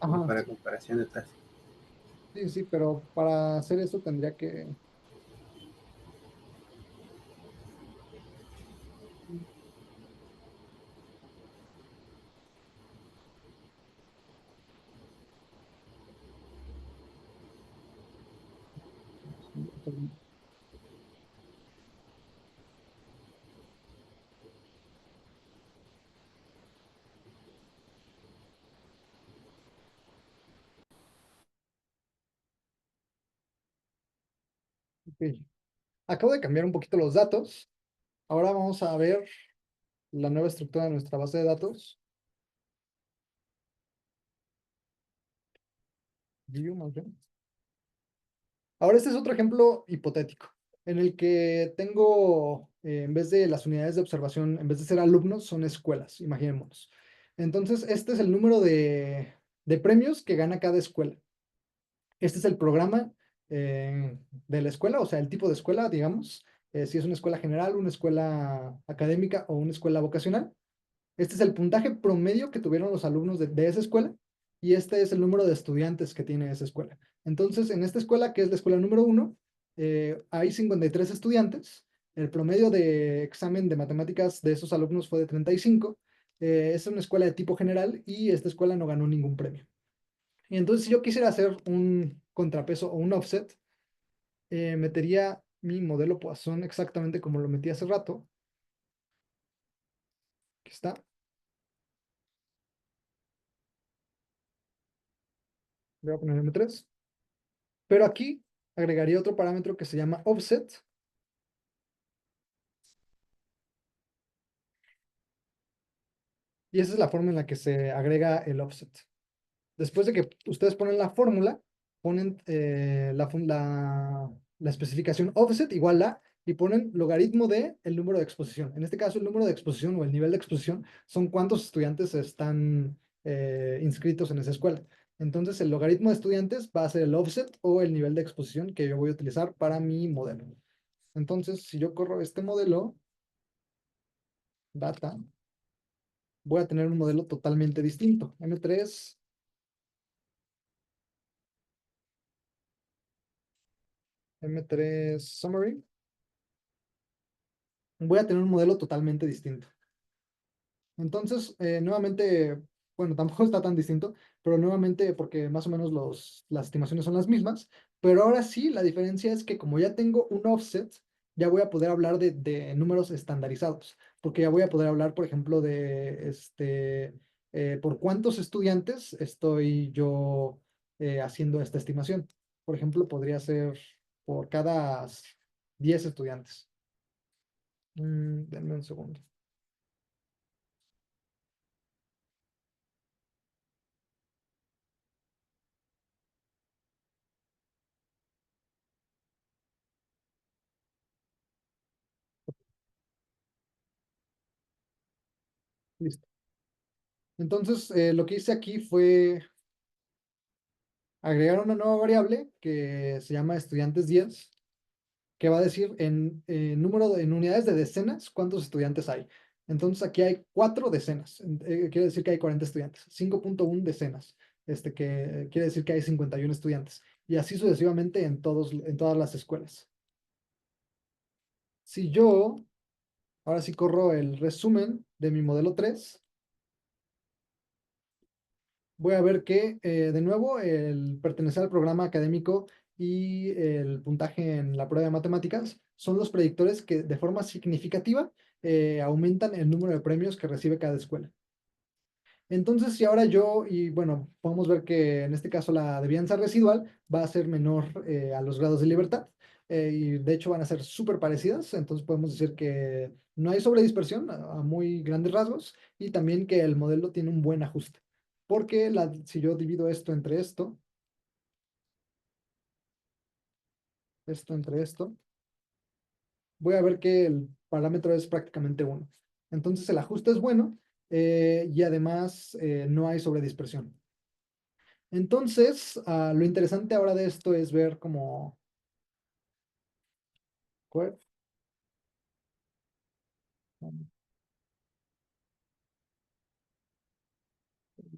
como Ajá, para comparación de tasas. sí, sí, pero para hacer eso tendría que... Ok. Acabo de cambiar un poquito los datos. Ahora vamos a ver la nueva estructura de nuestra base de datos. View, más bien. Ahora este es otro ejemplo hipotético, en el que tengo, en vez de las unidades de observación, en vez de ser alumnos, son escuelas, imaginémonos. Entonces, este es el número de premios que gana cada escuela. Este es el programa de la escuela, o sea, el tipo de escuela, digamos, si es una escuela general, una escuela académica o una escuela vocacional. Este es el puntaje promedio que tuvieron los alumnos de esa escuela y este es el número de estudiantes que tiene esa escuela. Entonces, en esta escuela, que es la escuela número 1, hay 53 estudiantes. El promedio de examen de matemáticas de esos alumnos fue de 35. Es una escuela de tipo general y esta escuela no ganó ningún premio. Y entonces, si yo quisiera hacer un contrapeso o un offset, metería mi modelo Poisson exactamente como lo metí hace rato. Aquí está. Voy a poner M3. Pero aquí agregaría otro parámetro que se llama offset. Y esa es la forma en la que se agrega el offset. Después de que ustedes ponen la fórmula, ponen la especificación offset igual a y ponen logaritmo de el número de exposición. En este caso, el número de exposición o el nivel de exposición son cuántos estudiantes están inscritos en esa escuela. Entonces, el logaritmo de estudiantes va a ser el offset o el nivel de exposición que yo voy a utilizar para mi modelo. Entonces, si yo corro este modelo, data, voy a tener un modelo totalmente distinto. M3, M3 Summary. Voy a tener un modelo totalmente distinto. Entonces, nuevamente, bueno, tampoco está tan distinto, pero nuevamente porque más o menos las estimaciones son las mismas, pero ahora sí, la diferencia es que como ya tengo un offset, ya voy a poder hablar de números estandarizados, porque ya voy a poder hablar, por ejemplo, de por cuántos estudiantes estoy yo haciendo esta estimación. Por ejemplo, podría ser por cada 10 estudiantes. Denme un segundo. Listo. Entonces, lo que hice aquí fue agregar una nueva variable que se llama estudiantes 10, que va a decir en unidades de decenas cuántos estudiantes hay. Entonces aquí hay 4 decenas, quiere decir que hay 40 estudiantes, 5.1 decenas, que quiere decir que hay 51 estudiantes, y así sucesivamente en todas las escuelas. Si yo ahora sí corro el resumen de mi modelo 3, voy a ver que, de nuevo, el pertenecer al programa académico y el puntaje en la prueba de matemáticas son los predictores que de forma significativa aumentan el número de premios que recibe cada escuela. Entonces, si ahora y bueno, podemos ver que en este caso la devianza residual va a ser menor a los grados de libertad, y de hecho van a ser súper parecidas, entonces podemos decir que no hay sobredispersión a muy grandes rasgos, y también que el modelo tiene un buen ajuste, porque si yo divido esto entre esto, voy a ver que el parámetro es prácticamente 1. Entonces el ajuste es bueno, y además no hay sobredispersión. Entonces, lo interesante ahora de esto es ver cómo. ¿Cuál?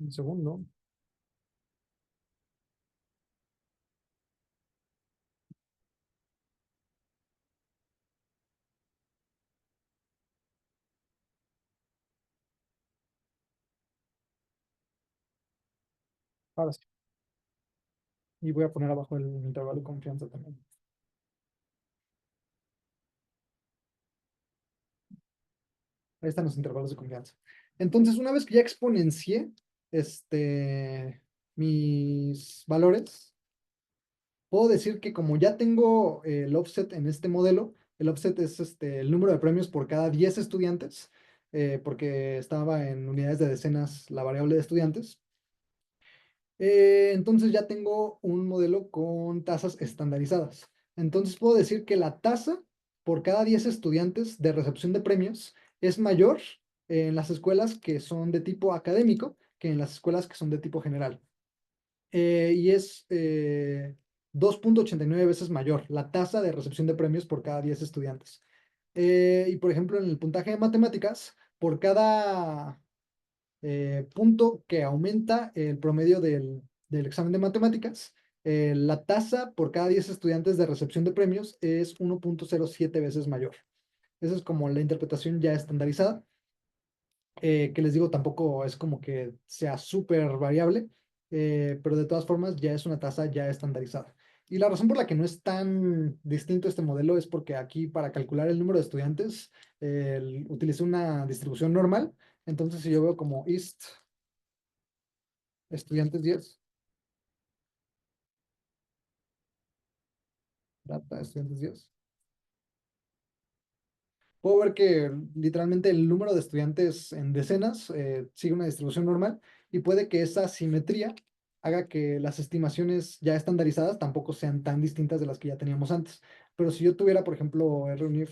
Un segundo. Ahora sí. Y voy a poner abajo el intervalo de confianza también. Ahí están los intervalos de confianza. Entonces, una vez que ya exponencié mis valores, puedo decir que como ya tengo el offset en este modelo, el offset es el número de premios por cada 10 estudiantes, porque estaba en unidades de decenas la variable de estudiantes. Entonces ya tengo un modelo con tasas estandarizadas. Entonces puedo decir que la tasa por cada 10 estudiantes de recepción de premios es mayor en las escuelas que son de tipo académico que en las escuelas que son de tipo general. Y es 2.89 veces mayor la tasa de recepción de premios por cada 10 estudiantes. Y por ejemplo, en el puntaje de matemáticas, por cada punto que aumenta el promedio del examen de matemáticas, la tasa por cada 10 estudiantes de recepción de premios es 1.07 veces mayor. Esa es como la interpretación ya estandarizada, que les digo, tampoco es como que sea súper variable, pero de todas formas ya es una tasa ya estandarizada. Y la razón por la que no es tan distinto este modelo es porque aquí, para calcular el número de estudiantes, utilicé una distribución normal. Entonces, si yo veo como estudiantes 10, data estudiantes 10, puedo ver que literalmente el número de estudiantes en decenas sigue una distribución normal, y puede que esa simetría haga que las estimaciones ya estandarizadas tampoco sean tan distintas de las que ya teníamos antes. Pero si yo tuviera, por ejemplo, RUNIF,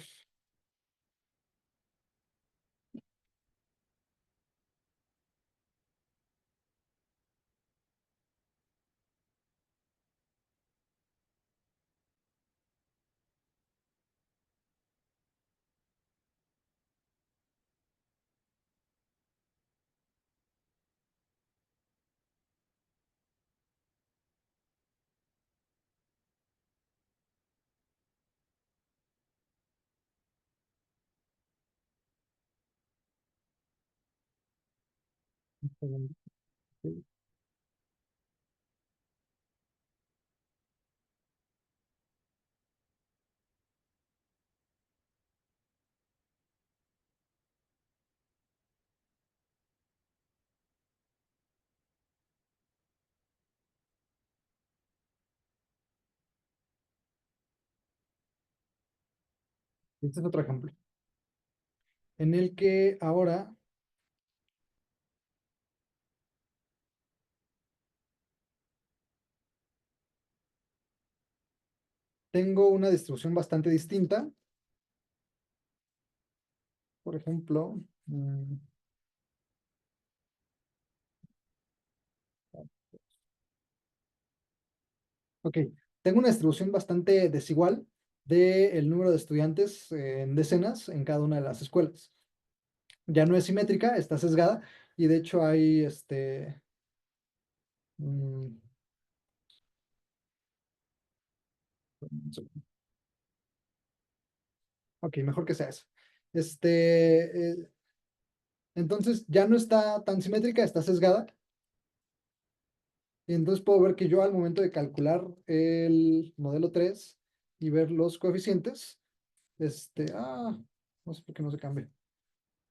este es otro ejemplo, en el que ahora tengo una distribución bastante distinta. Por ejemplo, Ok, tengo una distribución bastante desigual del número de estudiantes en decenas en cada una de las escuelas. Ya no es simétrica, está sesgada y de hecho hay mm, ok, mejor que sea eso. Entonces ya no está tan simétrica, está sesgada. Y entonces puedo ver que yo al momento de calcular el modelo 3 y ver los coeficientes, no sé por qué no se cambia.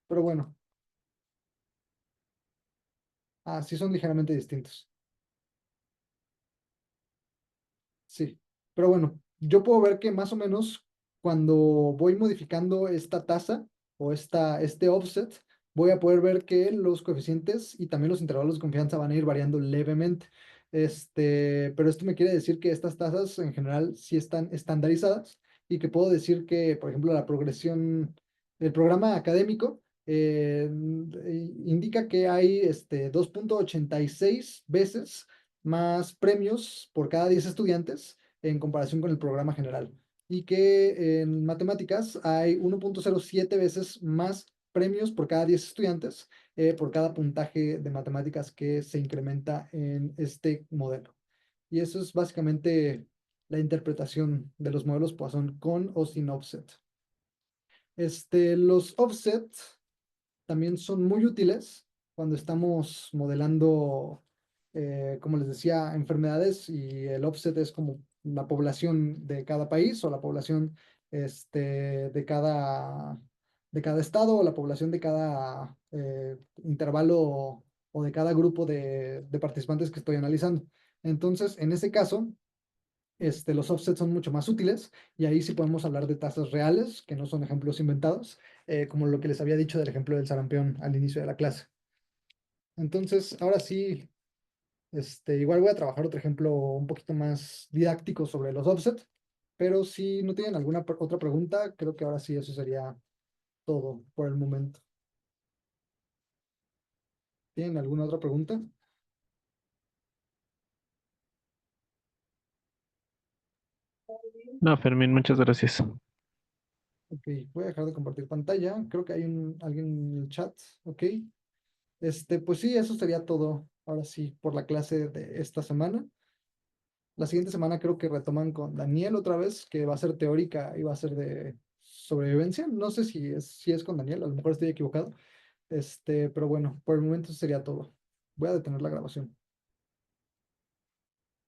Pero bueno, sí son ligeramente distintos. Sí, pero bueno, yo puedo ver que más o menos cuando voy modificando esta tasa o este offset, voy a poder ver que los coeficientes y también los intervalos de confianza van a ir variando levemente. Pero esto me quiere decir que estas tasas en general sí están estandarizadas y que puedo decir que, por ejemplo, la progresión, el programa académico indica que hay 2,86 veces más premios por cada 10 estudiantes en comparación con el programa general. Y que en matemáticas hay 1,07 veces más premios por cada 10 estudiantes por cada puntaje de matemáticas que se incrementa en este modelo. Y eso es básicamente la interpretación de los modelos Poisson con o sin offset. Los offset también son muy útiles cuando estamos modelando, como les decía, enfermedades y el offset es como la población de cada país o la población de cada estado o la población de cada intervalo o de cada grupo de participantes que estoy analizando. Entonces, en ese caso, los offsets son mucho más útiles y ahí sí podemos hablar de tasas reales, que no son ejemplos inventados, como lo que les había dicho del ejemplo del sarampión al inicio de la clase. Entonces, ahora sí, igual voy a trabajar otro ejemplo un poquito más didáctico sobre los offsets, pero si no tienen alguna otra pregunta, creo que ahora sí eso sería todo por el momento. ¿Tienen alguna otra pregunta? No, Fermín, muchas gracias. Ok, voy a dejar de compartir pantalla. Creo que hay alguien en el chat. Ok. Pues sí, eso sería todo. Ahora sí, por la clase de esta semana. La siguiente semana creo que retoman con Daniel otra vez, que va a ser teórica y va a ser de sobrevivencia. No sé si es con Daniel, a lo mejor estoy equivocado. Pero bueno, por el momento sería todo. Voy a detener la grabación.